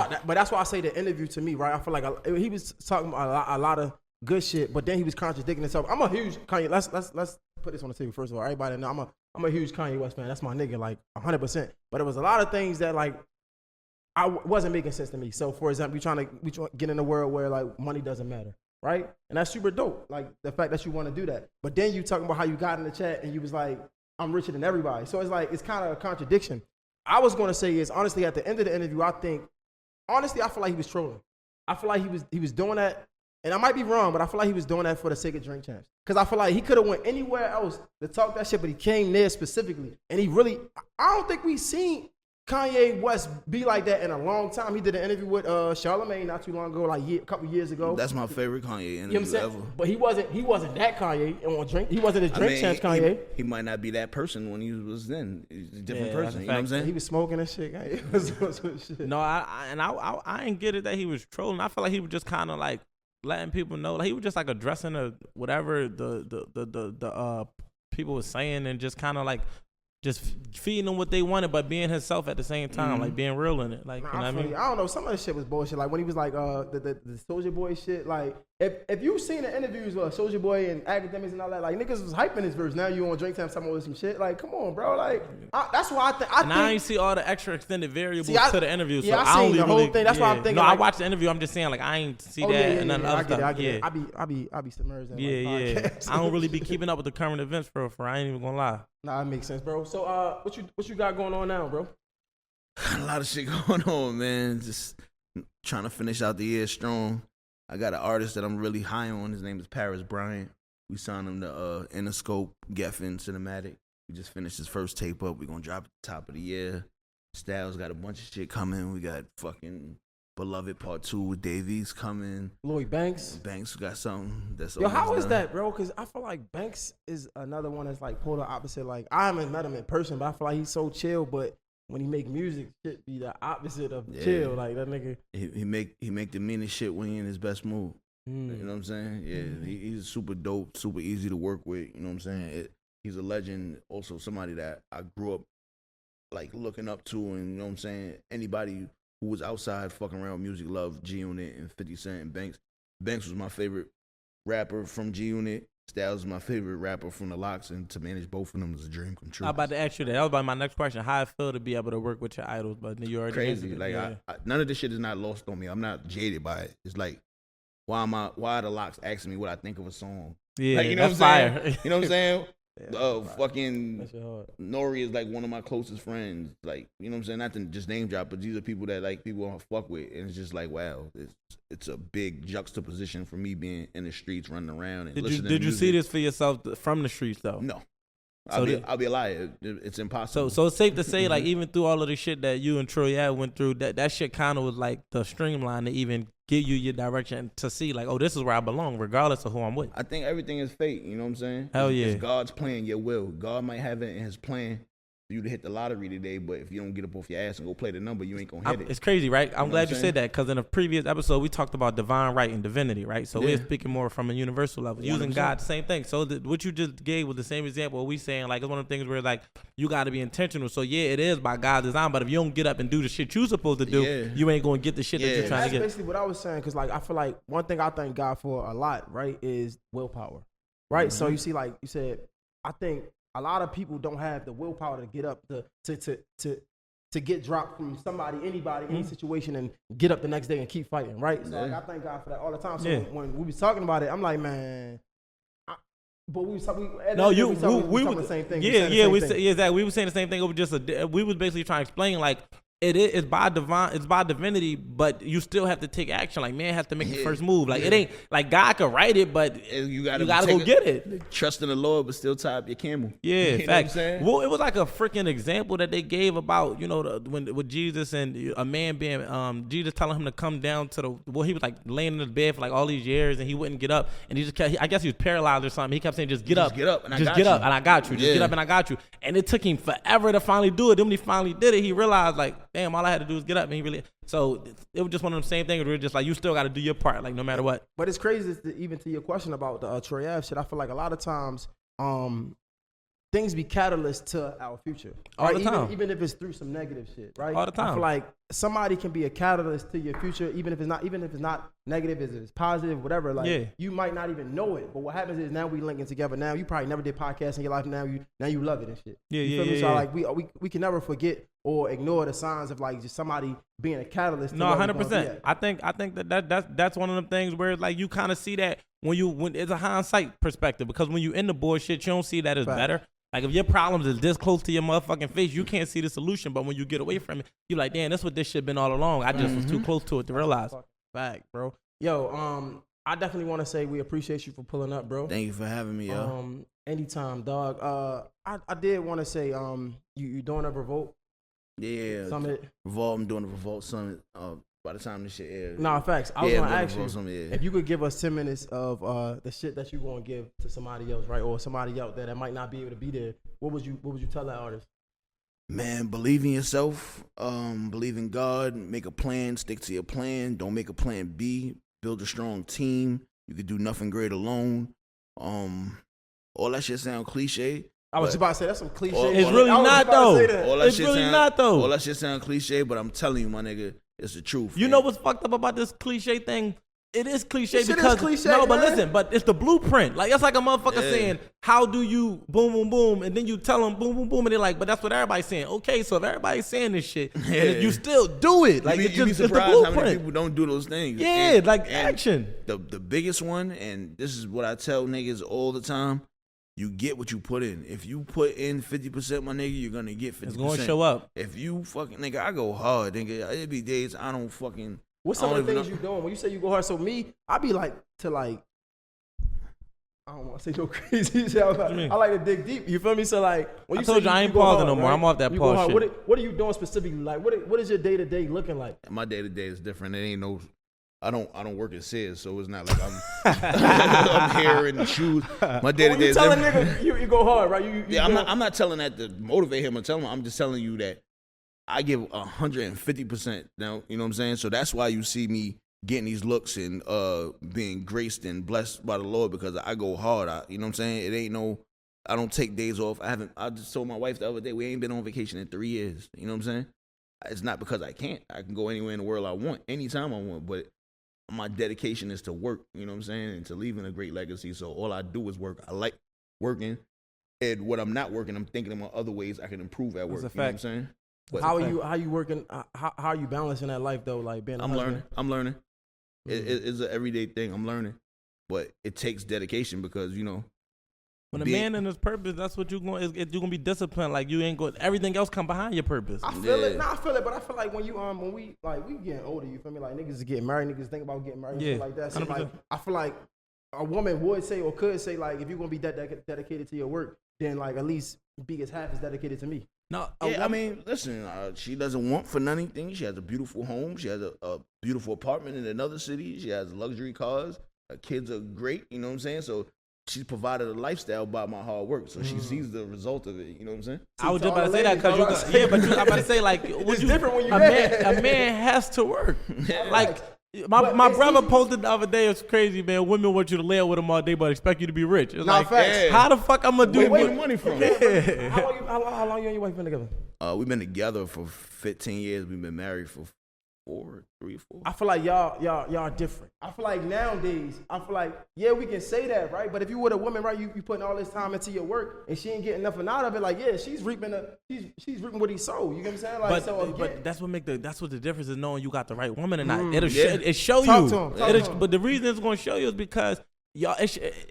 that. But that's why I say the interview to me, right? I feel like he was talking about a lot of good shit, but then he was contradicting himself. I'm a huge Kanye. Let's put this on the table first of all. Everybody know I'm a huge Kanye West fan. That's my nigga, like 100%. But there was a lot of things that like I wasn't making sense to me. So for example, we trying to get in a world where like money doesn't matter, right? And that's super dope. Like the fact that you want to do that. But then you talking about how you got in the chat and you was like, I'm richer than everybody. So it's like it's kind of a contradiction. I was gonna say is honestly at the end of the interview, I feel like he was trolling. I feel like he was doing that, and I might be wrong, but I feel like he was doing that for the sake of Drink Champs. Because I feel like he could have went anywhere else to talk that shit, but he came there specifically. And I don't think we seen Kanye West be like that in a long time. He did an interview with Charlamagne not too long ago, like a couple years ago. that's my favorite Kanye You know what I'm interview saying? ever. But he wasn't that Kanye on Drink. He wasn't a Drink Champs Kanye. He might not be that person when he was then. He's a different Yeah, person. that's a You know what I'm fact. saying? He was smoking and shit. Kanye. He was doing some shit. No, I didn't get it that he was trolling. I feel like he was just kind of like letting people know. Like he was just like addressing whatever the people was saying and just kind of like just feeding them what they wanted, but being himself at the same time, like being real in it. Like, you know what I mean? I don't know. Some of the shit was bullshit. Like when he was like the Soulja Boy shit. Like if you've seen the interviews with Soulja Boy and academics and all that, like niggas was hyping his verse. Now you on Drink Time talking about some shit. Like come on, bro. Like that's why I think. And I ain't see all the extra extended variables to the interview. Yeah, so I seen only the whole really, thing. That's why I'm thinking. No, like, I watched the interview. I'm just saying, like, I ain't see that and none of the I other get it. stuff. I get it. I be submerged in like, podcasts. I don't really be keeping up with the current events for I ain't even gonna lie. Nah, that makes sense, bro. So what you got going on now, bro? A lot of shit going on, man. Just trying to finish out the year strong. I got an artist that I'm really high on. His name is Paris Bryant. We signed him to Interscope, Geffen Cinematic. We just finished his first tape up. We're going to drop at the top of the year. Styles got a bunch of shit coming. We got fucking Beloved Part 2 with Davies coming. Lloyd Banks. Banks got something that's Yo, how almost is done. that, bro? Because I feel like Banks is another one that's like polar opposite. Like I haven't met him in person, but I feel like he's so chill. But when he make music, shit be the opposite of chill. Like that nigga. He make the meanest shit when he in his best mood. You know what I'm saying? Yeah, he's super dope, super easy to work with. You know what I'm saying? He's a legend. Also, somebody that I grew up like looking up to, and you know what I'm saying? Anybody who was outside fucking around with music loved G Unit and 50 Cent and Banks. Banks was my favorite rapper from G Unit. Styles is my favorite rapper from the Locks, and to manage both of them is a dream come true. I'm about to ask you that. That was about my next question. How I feel to be able to work with your idols, but you already Crazy. answered it. Like Yeah. I, none of this shit is not lost on me. I'm not jaded by it. It's like, why are the Locks asking me what I think of a song? Yeah, Like, you know that's what I'm fire. saying? You know what I'm saying? Fucking That shit hard. Nori is like one of my closest friends. Like, you know what I'm saying? Not to just name drop, but these are people that like people want to fuck with, and it's just like, wow, it's a big juxtaposition for me being in the streets, running around and listening. Did you see this for yourself from the streets though? No. So I'll be a liar. It's impossible. So it's safe to say, like, even through all of the shit that you and Troy went through, that shit kind of was like the streamline to even give you your direction to see, like, oh, this is where I belong, regardless of who I'm with. I think everything is fate. You know what I'm saying? Hell yeah. It's God's plan, your will. God might have it in His plan for you to hit the lottery today, but if you don't get up off your ass and go play the number, you ain't gonna hit it. It's crazy, right? I'm know glad what you I'm said that, because in a previous episode we talked about divine right and divinity, right? So we're speaking more from a universal level, using 100%. God, same thing. So what you just gave was the same example. We saying, like, it's one of the things where, like, you got to be intentional. So yeah, it is by God's design, but if you don't get up and do the shit you supposed to do, you ain't gonna get the shit that you're trying to get. That's basically what I was saying, because, like, I feel like one thing I thank God for a lot, right, is willpower, right? So you see, like you said, I think a lot of people don't have the willpower to get up to get dropped from somebody, anybody, any situation, and get up the next day and keep fighting, right? So like, I thank God for that all the time. So when we was talking about it, I'm like, man. But we were talking the same thing. Exactly. We were saying the same thing. Over we was basically trying to explain, like, it's by divinity, but you still have to take action. Like, man has to make the first move. Like, it ain't like God could write it, but you gotta go get it. Trust in the Lord, but still tie up your camel. Yeah, you know what I'm saying? Well, it was like a freaking example that they gave about, you know, with Jesus and a man being Jesus telling him to come down to he was like laying in the bed for like all these years and he wouldn't get up, and he just kept, I guess he was paralyzed or something. He kept saying, just get up, and I got you. Just get up and I got you. And it took him forever to finally do it. Then when he finally did it, he realized, like, damn, all I had to do was get up. And he really, so it was just one of them same things where it's just like, you still got to do your part, like, no matter what. But it's crazy, even to your question about the Troy Ave shit. I feel like a lot of times, things be catalysts to our future. All the time. Even if it's through some negative shit, right? All the time. I feel like somebody can be a catalyst to your future, even if it's not negative, if it's positive, whatever. Like, you might not even know it. But what happens is now we linking together. Now you probably never did podcasts in your life. Now you love it and shit. You feel me? So like we can never forget or ignore the signs of, like, just somebody being a catalyst. No, 100%. I think that's one of them things where, like, you kind of see that when it's a hindsight perspective, because when you in the bullshit, you don't see that as better. Like, if your problems is this close to your motherfucking face, you can't see the solution. But when you get away from it, you're like, damn, that's what this shit been all along. I just was too close to it to realize. Fact, bro. Yo, I definitely want to say we appreciate you for pulling up, bro. Thank you for having me, yo. Anytime, dog. I did want to say, you doing a Revolt? Yeah. Summit. Revolt. I'm doing a Revolt Summit. By the time this shit airs. Nah, facts. I was gonna ask you Summit, if you could give us 10 minutes of the shit that you gonna give to somebody else, right, or somebody out there that might not be able to be there. What would you tell that artist? Man, believe in yourself. Believe in God. Make a plan. Stick to your plan. Don't make a plan B. Build a strong team. You could do nothing great alone. All that shit sound cliche. I was just about to say that's some cliche. It's really not though. It's really not though. All that shit sound cliche, but I'm telling you, my nigga, it's the truth. You know what's fucked up about this cliche thing? It is cliche because cliche, no, but man. listen, but it's the blueprint. Like, that's like a motherfucker saying, "How do you boom, boom, boom?" And then you tell them boom, boom, boom, and they're like, "But that's what everybody's saying." Okay, so if everybody's saying this shit, and if you still do it, like, you'd be surprised how many people don't do those things. Yeah, like action. The biggest one, and this is what I tell niggas all the time. You get what you put in. If you put in 50%, my nigga, you're gonna get 50%. It's gonna show up. If you fucking, nigga, I go hard, nigga. It be days I don't fucking. What's some of the things you doing? When you say you go hard, so me, I be like I don't want to say no crazy shit. I like to dig deep. You feel me? So, like, when you told you I ain't pausing no more. Right? I'm off that pause shit. What are you doing specifically? Like, what is your day to day looking like? My day to day is different. It ain't no. I don't work at Sears, so it's not like I'm here in the shoes. My day to day is telling nigga you go hard, right? I'm not telling that to motivate him or tell him. I'm just telling you that I give 150% now. You know what I'm saying? So that's why you see me getting these looks and being graced and blessed by the Lord, because I go hard. You know what I'm saying? It ain't no. I don't take days off. I just told my wife the other day, we ain't been on vacation in 3 years. You know what I'm saying? It's not because I can't. I can go anywhere in the world I want, anytime I want, but my dedication is to work, you know what I'm saying, and to leaving a great legacy. So all I do is work. I like working, and when I'm not working, I'm thinking about other ways I can improve at work. You know what I'm saying? But how are you working? How are you balancing that life though? Like being I'm learning. It's an everyday thing. I'm learning, but it takes dedication because, you know, When a man in his purpose, that's what you're going. You're gonna be disciplined. Like you ain't going. Everything else come behind your purpose. I feel it. Nah, I feel it. But I feel like when we getting older, you feel me? Like niggas is getting married, niggas think about getting married, and shit like that. So 100%. like, I feel like a woman would say or could say like, if you're gonna be dedicated to your work, then like at least be as half as dedicated to me. No, I mean, listen, she doesn't want for anything. She has a beautiful home. She has a beautiful apartment in another city. She has luxury cars. Her kids are great. You know what I'm saying? So she's provided a lifestyle by my hard work. So she sees the result of it. You know what I'm saying? I was just about to say that because I'm about to say like, It's different when you a man has to work. Like. My brother posted the other day. It's crazy, man. Women want you to lay with them all day, but expect you to be rich. It's like, facts. how the fuck I'm gonna do? Where the money from? How long you and your wife been together? We've been together for 15 years. We've been married for 3 or 4. I feel like y'all different. I feel like nowadays, we can say that, right? But if you were a woman, right, you putting all this time into your work and she ain't getting nothing out of it, like, yeah, she's reaping what he sowed. You get what I'm saying? Like, but that's what the difference is, knowing you got the right woman or not. It'll show Talk you. to him. But the reason it's gonna show you is because y'all,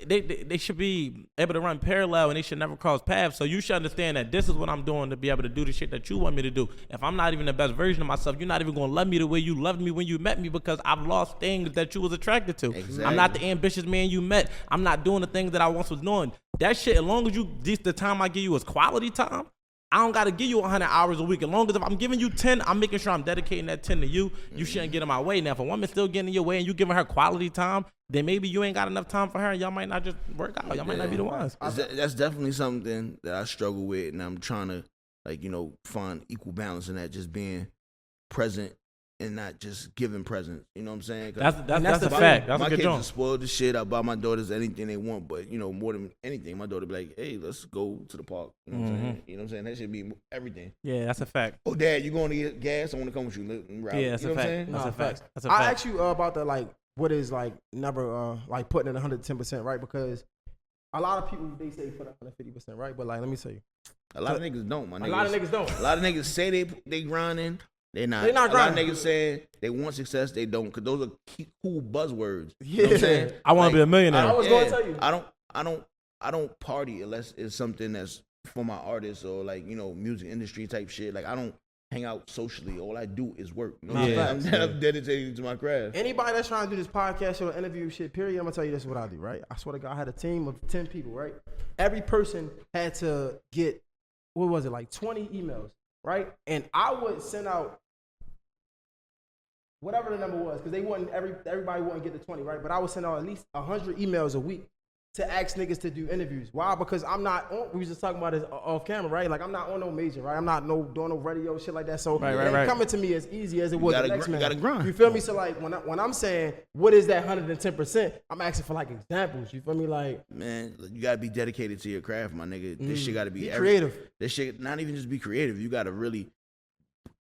they should be able to run parallel and they should never cross paths. So you should understand that this is what I'm doing to be able to do the shit that you want me to do. If I'm not even the best version of myself, you're not even gonna love me the way you loved me when you met me, because I've lost things that you was attracted to. Exactly. I'm not the ambitious man you met. I'm not doing the things that I once was doing. That shit, as long as the time I give you is quality time, I don't got to give you 100 hours a week. As long as if I'm giving you 10, I'm making sure I'm dedicating that 10 to you. You shouldn't get in my way. Now, if a woman's still getting in your way and you giving her quality time, then maybe you ain't got enough time for her and y'all might not just work out. Y'all might not be the ones. That's definitely something that I struggle with, and I'm trying to, like, you know, find equal balance in that, just being present and not just giving presents. You know what I'm saying? That's a fact. That's my a good kids joint. are spoiled as shit. I buy my daughters anything they want, but, you know, more than anything, my daughter be like, hey, let's go to the park. You know what I'm saying? You know what I'm saying? That should be everything. Yeah, that's a fact. Oh, Dad, you going to get gas? I want to come with you. Yeah, that's a fact. That's a fact. That's a fact. I asked you about the, like, what is, like, never, like, putting in 110%, right? Because a lot of people, they say put 150%, right? But, like, let me tell you. A lot of niggas don't, my niggas. A lot of niggas don't. A lot of niggas say they grinding. They're not grinding. A lot of niggas say they want success. They don't, because those are cool buzzwords. Yeah. You know what I'm saying? I want to be a millionaire. I was going to tell you. I don't party unless it's something that's for my artists or, like, you know, music industry type shit. Like, I don't hang out socially. All I do is work. You know what I'm saying? I'm dedicated to my craft. Anybody that's trying to do this podcast or interview shit, period, I'm going to tell you this is what I do, right? I swear to God, I had a team of 10 people, right? Every person had to get, what was it, like 20 emails, right? And I would send out whatever the number was, because everybody wouldn't get the 20, right? But I would send out at least 100 emails a week to ask niggas to do interviews. Why? Because I'm not on, we was just talking about this off camera, right? Like, I'm not on no major, right? I'm not doing no radio shit like that. So it ain't coming to me as easy as it was the next man. You gotta grind. You feel me? So, like, when I'm saying, what is that 110%? I'm asking for, like, examples. You feel me? Like, man, you gotta be dedicated to your craft, my nigga. This shit gotta be creative. This shit, not even just be creative. You gotta really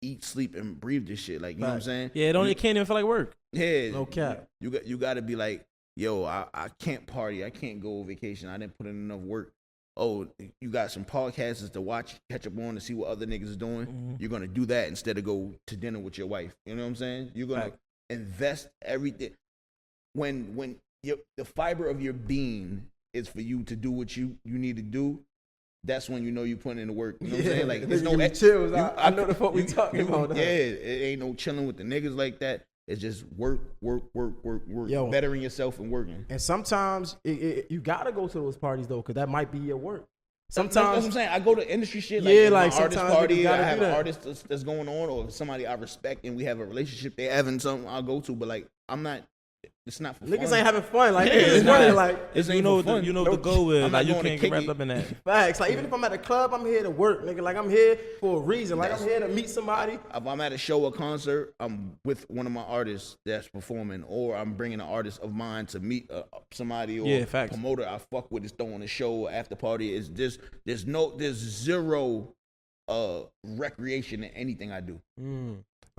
eat, sleep, and breathe this shit. Like, you know what I'm saying? Yeah, it can't even feel like work. Yeah. No cap. You gotta be like, yo, I can't party. I can't go on vacation. I didn't put in enough work. Oh, you got some podcasts to watch, catch up on to see what other niggas is doing. You're going to do that instead of go to dinner with your wife. You know what I'm saying? You're going to invest everything. When the fiber of your being is for you to do what you need to do, that's when you know you putting in the work. You know what I'm saying? Like, there's no chills. I know the fuck we talking about. Yeah, it ain't no chilling with the niggas like that. It's just work, Yo, bettering yourself and working. And sometimes you gotta go to those parties though, because that might be your work. Sometimes Sometimes that's what I'm saying. I go to industry shit, Yeah, like like artist sometimes party. you I gotta have do an that. artist that's going on, or somebody I respect, and we have a relationship. They having something I'll go to, but like I'm not. It's not for niggas fun. ain't having fun. Like, Yeah, niggas is it's not. working. Like, It's You ain't know, for fun. you know what the goal is. I'm Like, not you going to can't kick get wrapped it. up in that. facts. Like, even if I'm at a club, I'm here to work, nigga. Like, I'm here for a reason. Like, I'm here to meet somebody. If I'm at a show or concert, I'm with one of my artists that's performing, or I'm bringing an artist of mine to meet somebody or promoter I fuck with is throwing a show or after party. Is there's zero recreation in anything I do.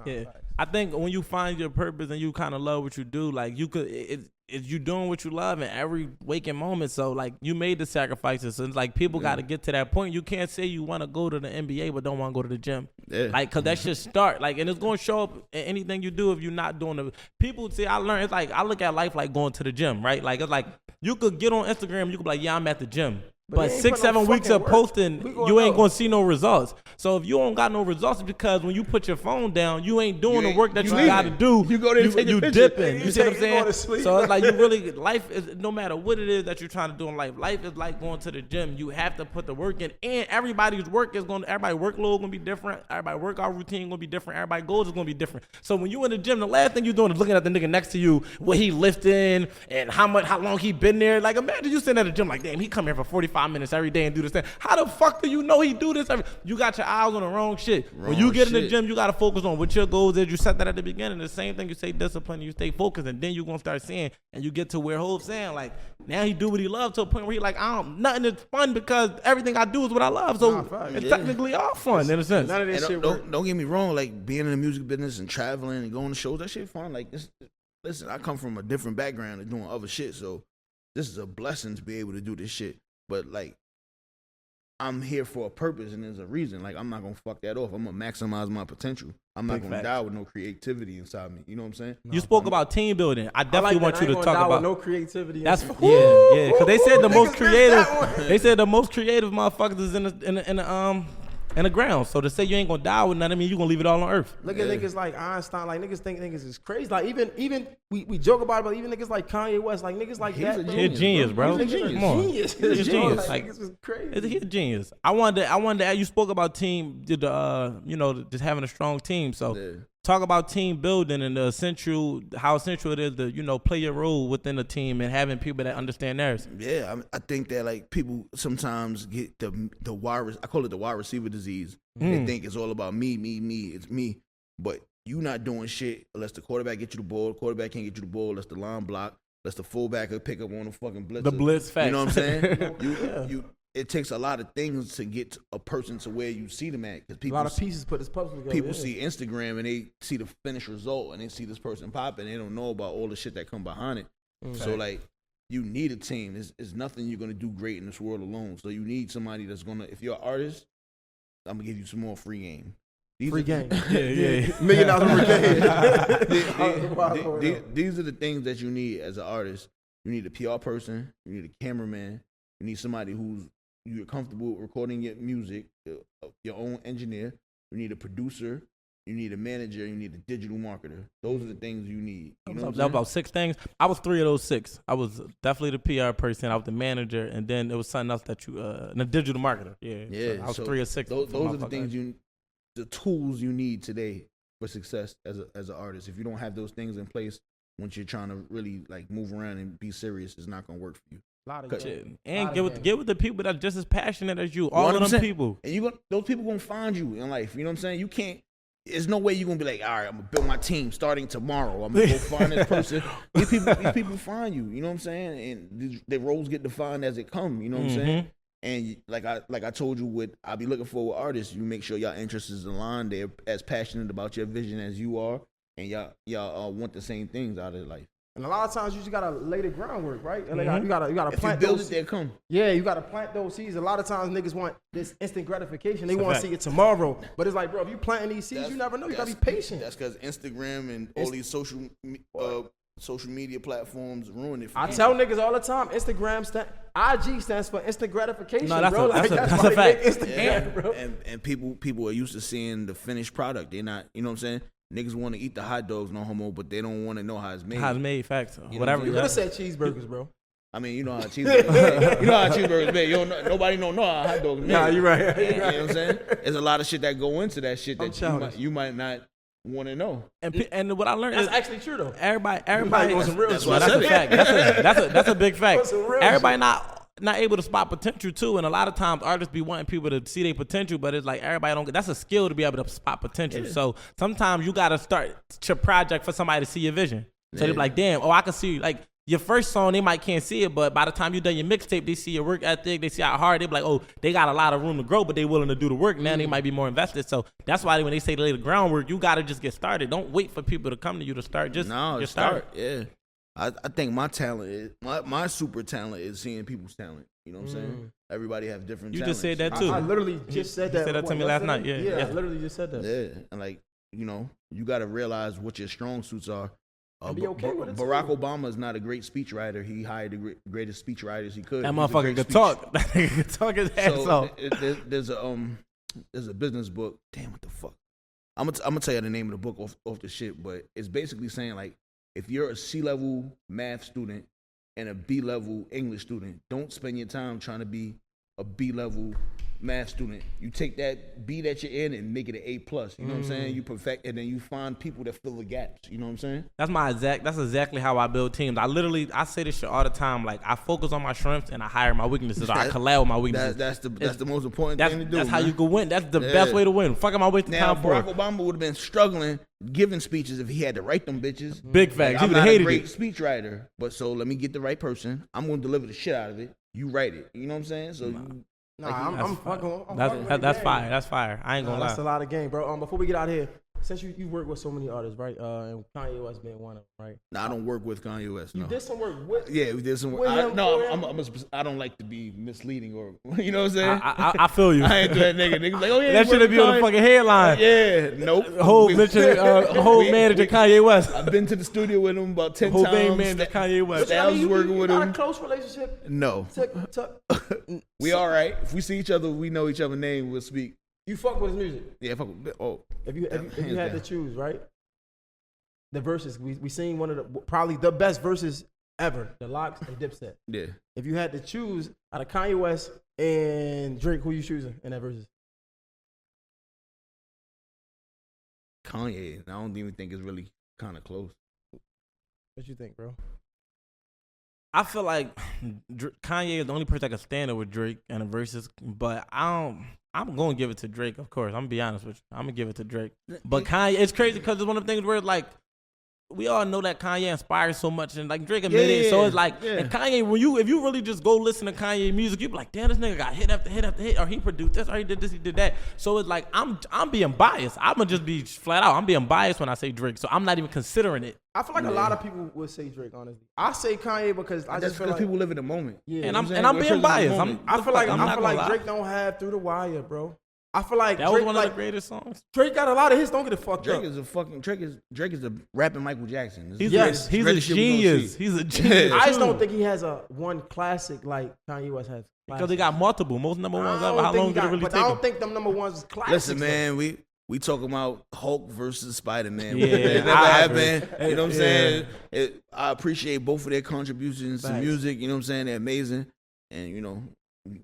Yeah, I think when you find your purpose and you kind of love what you do, like you could, it's you doing what you love in every waking moment. So like you made the sacrifices, and like people got to get to that point. You can't say you want to go to the NBA but don't want to go to the gym, like because that should start like, and it's going to show up in anything you do if you're not doing the. People see, I learned it's like I look at life like going to the gym, right? Like it's like you could get on Instagram, you could be like, yeah, I'm at the gym. But he ain't 6, put no 7 weeks fucking of work. posting, We gonna you ain't know. gonna see no results. So if you don't got no results, it's because when you put your phone down, you ain't doing the work that you gotta do. You go there and take a you picture. dipping. You You see what I'm take- you going to saying? sleep. So it's like you really life is no matter what it is that you're trying to do in life. Life is like going to the gym. You have to put the work in, and everybody's workload gonna be different. Everybody's workout routine gonna be different. Everybody's goals is gonna be different. So when you in the gym, the last thing you're doing is looking at the nigga next to you, what he lifting and how long he been there. Like imagine you sitting at the gym like, damn, he come here for 45 minutes every day and do this thing. How the fuck do you know he do this? You got your eyes on the wrong shit. When you get in the gym, you got to focus on what your goals is. You set that at the beginning. The same thing, you stay disciplined, you stay focused, and then you're going to start seeing, and you get to where Hove's saying, like, now he do what he loves to a point where he like, nothing is fun because everything I do is what I love. So it's technically all fun in a sense. None of this shit work. Don't get me wrong, like being in the music business and traveling and going to shows, that shit fun. Like, listen, I come from a different background and doing other shit, so this is a blessing to be able to do this shit. But like, I'm here for a purpose and there's a reason. Like, I'm not gonna fuck that off. I'm gonna maximize my potential. I'm not gonna die with no creativity inside me. You know what I'm saying? You spoke about team building. I definitely want you to talk about no creativity. That's yeah, because they said the most creative. They said the most creative motherfuckers is in the ground. So to say you ain't gonna die with nothing, I mean you gonna leave it all on earth. Look at niggas like Einstein. Like niggas think niggas is crazy. Like even we joke about it, but even niggas like Kanye West, like niggas like that. He's a genius, bro. He's a genius. Come on. Genius. He's a genius. Like, Like, niggas is crazy. he's a genius. I wanted to. You spoke about team, just having a strong team. So talk about team building and how essential it is to play your role within a team and having people that understand theirs. Yeah, I think that like people sometimes get the wide. I call it the wide receiver disease. They think it's all about me. It's me, but you not doing shit unless the quarterback get you the ball. The quarterback can't get you the ball unless the line block. Unless the fullback will pick up on the fucking blitz. The blitz facts. You know what I'm saying? It takes a lot of things to get a person to where you see them at. Because A lot of pieces put this puzzle together. people see Instagram and they see the finished result and they see this person popping. They don't know about all the shit that come behind it. So like, you need a team. There's nothing you're gonna do great in this world alone. So you need somebody that's gonna. If you're an artist, I'm gonna give you some more free game. Free game. Yeah. $1 million free game. These are the things that you need as an artist. You need a PR person. You need a cameraman. You need somebody who's you're comfortable recording your music. Your own engineer. You need a producer. You need a manager. You need a digital marketer. Those are the things you need. You know what I'm That was saying? about 6 things. I was 3 of those 6. I was definitely the PR person. I was the manager, and then it was something else that the digital marketer. Yeah. So I was 3 of 6. Those are the things the tools you need today for success as an artist. If you don't have those things in place, once you're trying to really like move around and be serious, it's not gonna work for you. A lot of Shit. And get with the people that are just as passionate as you. All of them people. And those people gonna find you in life. You know what I'm saying? You can't. There's no way you're gonna be like, all right, I'm gonna build my team starting tomorrow. I'm gonna go find this person. These people find you. You know what I'm saying? And the roles get defined as it come. You know what I'm saying? And like I told you, I'll be looking for with artists. You make sure y'all interests is aligned. They're as passionate about your vision as you are, and y'all want the same things out of life. And a lot of times you just gotta lay the groundwork, right? And you gotta If plant you build those. it, they'll come. Yeah, you gotta plant those seeds. A lot of times niggas want this instant gratification. They want to see it tomorrow. But it's like, bro, if you planting these seeds, you never know. You gotta be patient. That's because Instagram and all these social media platforms ruin it for I you. tell niggas all the time, IG stands for instant gratification, No, that's bro. that's why a they fact. make Instagram, bro. And people are used to seeing the finished product. They're not, you know what I'm saying? Niggas want to eat the hot dogs, no homo, but they don't want to know how it's made. How it's made, facts. know Whatever. what You I'm could have said cheeseburgers, bro. I mean, you know how cheeseburgers made. You know how cheeseburgers made. Nobody don't know how hot dogs made. Nah, you right. You know what I'm saying? There's a lot of shit that go into that shit I'm that childish. you might not want to know. And what I learned That's is actually true though. everybody on some real That's shit. why I that's said a it. fact. That's a big fact. Some real Everybody shit. not able to spot potential too, and a lot of times artists be wanting people to see their potential, but it's like everybody don't get. That's a skill to be able to spot potential. So sometimes you gotta start your project for somebody to see your vision. So they be like, damn, I can see like your first song. They might can't see it, but by the time you done your mixtape, they see your work ethic. They see how hard they be like, oh, they got a lot of room to grow, but they willing to do the work. Now they might be more invested. So that's why when they say lay the groundwork, you gotta just get started. Don't wait for people to come to you to start. Just start. Yeah. I think my talent is my super talent is seeing people's talent. You know what I'm saying? Everybody have different. You talents. just said that too. I literally just said that. said that to me last night. Yeah. I literally just said that. Yeah, and like you got to realize what your strong suits are, And be okay with it too. Barack Obama is not a great speechwriter. He hired the greatest speechwriters he could. That He's a motherfucker great could speech- talk. That nigga could talk his ass off. There's a business book. Damn, what the fuck? I'm gonna tell you the name of the book off the shit, but it's basically saying like, if you're a C-level math student and a B-level English student, don't spend your time trying to be a B-level math student. You take that B that you're in and make it an A+. You know what I'm saying? You perfect, and then you find people that fill the gaps. You know what I'm saying? That's exactly how I build teams. I say this shit all the time. Like, I focus on my strengths and I hire my weaknesses, or I collab with my weaknesses. That's the most important thing to do. That's how man. you can win. That's the best way to win. Fuck am I wasting Now, time for? Barack Obama would have been struggling giving speeches if he had to write them bitches. Big facts. He I'm would have not a hated great it. speechwriter, but so let me get the right person. I'm going to deliver the shit out of it. You write it. You know what I'm saying? So I'm fucking. That's fire. That's fire. I ain't gonna lie. That's a lot of game, bro. Before we get out of here, since you work with so many artists, right? And Kanye West being one of them, right? I don't work with Kanye West. No. You did some work with. Yeah, we did some work. With him. I don't like to be misleading or you know what I'm saying. I feel you. I ain't that nigga. Niggas like, oh yeah, That should be on the fucking headline. Yeah, nope. Whole manager Kanye West. I've been to the studio with him about 10 Hovain times. manager Kanye West. Styles is working with got him. a close relationship. No, we all right. If we see each other, we know each other's name. We'll speak. You fuck with his music. Yeah, fuck. Oh, If you hands had to down. choose, right? The verses we seen one of the probably the best verses ever, the Locks and Dipset. Yeah. If you had to choose out of Kanye West and Drake, who you choosing in that verses? Kanye. I don't even think it's really kind of close. What you think, bro? I feel like Kanye is the only person that can stand up with Drake and the verses, but I'm gonna give it to Drake, of course. I'm gonna be honest with you. I'm gonna give it to Drake. But Kanye, it's crazy because it's one of the things where like we all know that Kanye inspires so much, and like Drake admitted it. So it's like, and Kanye, if you really just go listen to Kanye music, you be like, damn, this nigga got hit after hit after hit, or he produced this, or he did this, he did that. So it's like I'm being biased. I'm gonna just be flat out. I'm being biased when I say Drake, so I'm not even considering it. I feel like a lot of people would say Drake, honestly. I say Kanye because I That's just feel because like people live in the moment. yeah, And You know I'm what being biased. I feel like I'm not Drake don't have Through the Wire, bro. I feel like that Drake, was one of like, the greatest songs. Drake got a lot of hits. Don't get it fucked Drake up. is a fucking Drake is a rapping Michael Jackson. He's Yes. a Greatest shit we gonna genius. see. He's a genius. I just too. don't think he has a one classic like Kanye West has. Because they got multiple, most number ones I ever. don't How think long he did it got- really but take I him? don't think them number ones is classic. Listen, man, we talking about Hulk versus Spider-Man. Yeah, That never I happened. agree. You know what I'm Yeah. saying? I appreciate both of their contributions to Facts. music. You know what I'm saying? They're amazing, and you know,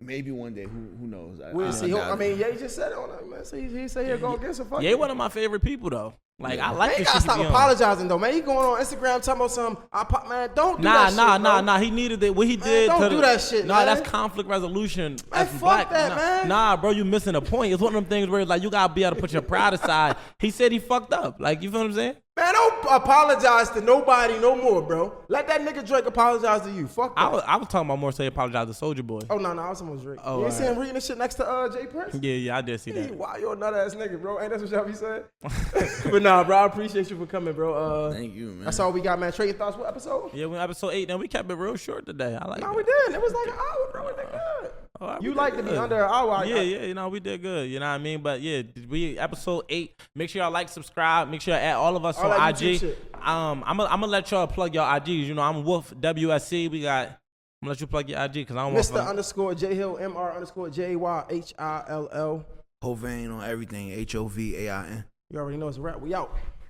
maybe one day, who knows? We'll see. doubt I it. mean, Ye just said it on it, man. So he said he'll go against a fuck. Ye one of my favorite people though. Like I like Man, he this gotta shit. stop he be on. apologizing though, man. He going on Instagram talking about something. Man, don't do that shit, bro. Nah. He needed it. What he did. don't to do that shit, Nah, man. that's conflict resolution. That's fuck black. that, man. Nah, bro, you missing a point. It's one of them things where like you gotta be able to put your pride aside. He said he fucked up. Like you feel what I'm saying? Man, don't apologize to nobody no more, bro. Let that nigga Drake apologize to you. Fuck that. I was talking about more say apologize to Soulja Boy. Oh no, I was almost Drake. Oh, you ain't see alright. him reading this shit next to Jay Prince? Yeah, I did see Hey, that. wow, you're a nut ass nigga, bro. Ain't that what y'all be saying? But nah, bro, I appreciate you for coming, bro. Thank you, man. That's all we got, man. Trading thoughts. What episode? Yeah, we episode 8, then we kept it real short today. I like No, it. we didn't. It was like an hour, bro. We did good. All right, You we like did to be good. under an hour. Yeah, you know, we did good. You know what I mean? But yeah, we episode 8. Make sure y'all like, subscribe. Make sure y'all add all of us All on that YouTube IG. shit. I'm gonna let y'all plug your IGs. You know, I'm Wolf WSC. I'm gonna let you plug your IG because I don't want Mr. underscore J Hill, MR underscore JYHILL. Hovain on everything. HOVAIN. You already know it's a wrap. We out.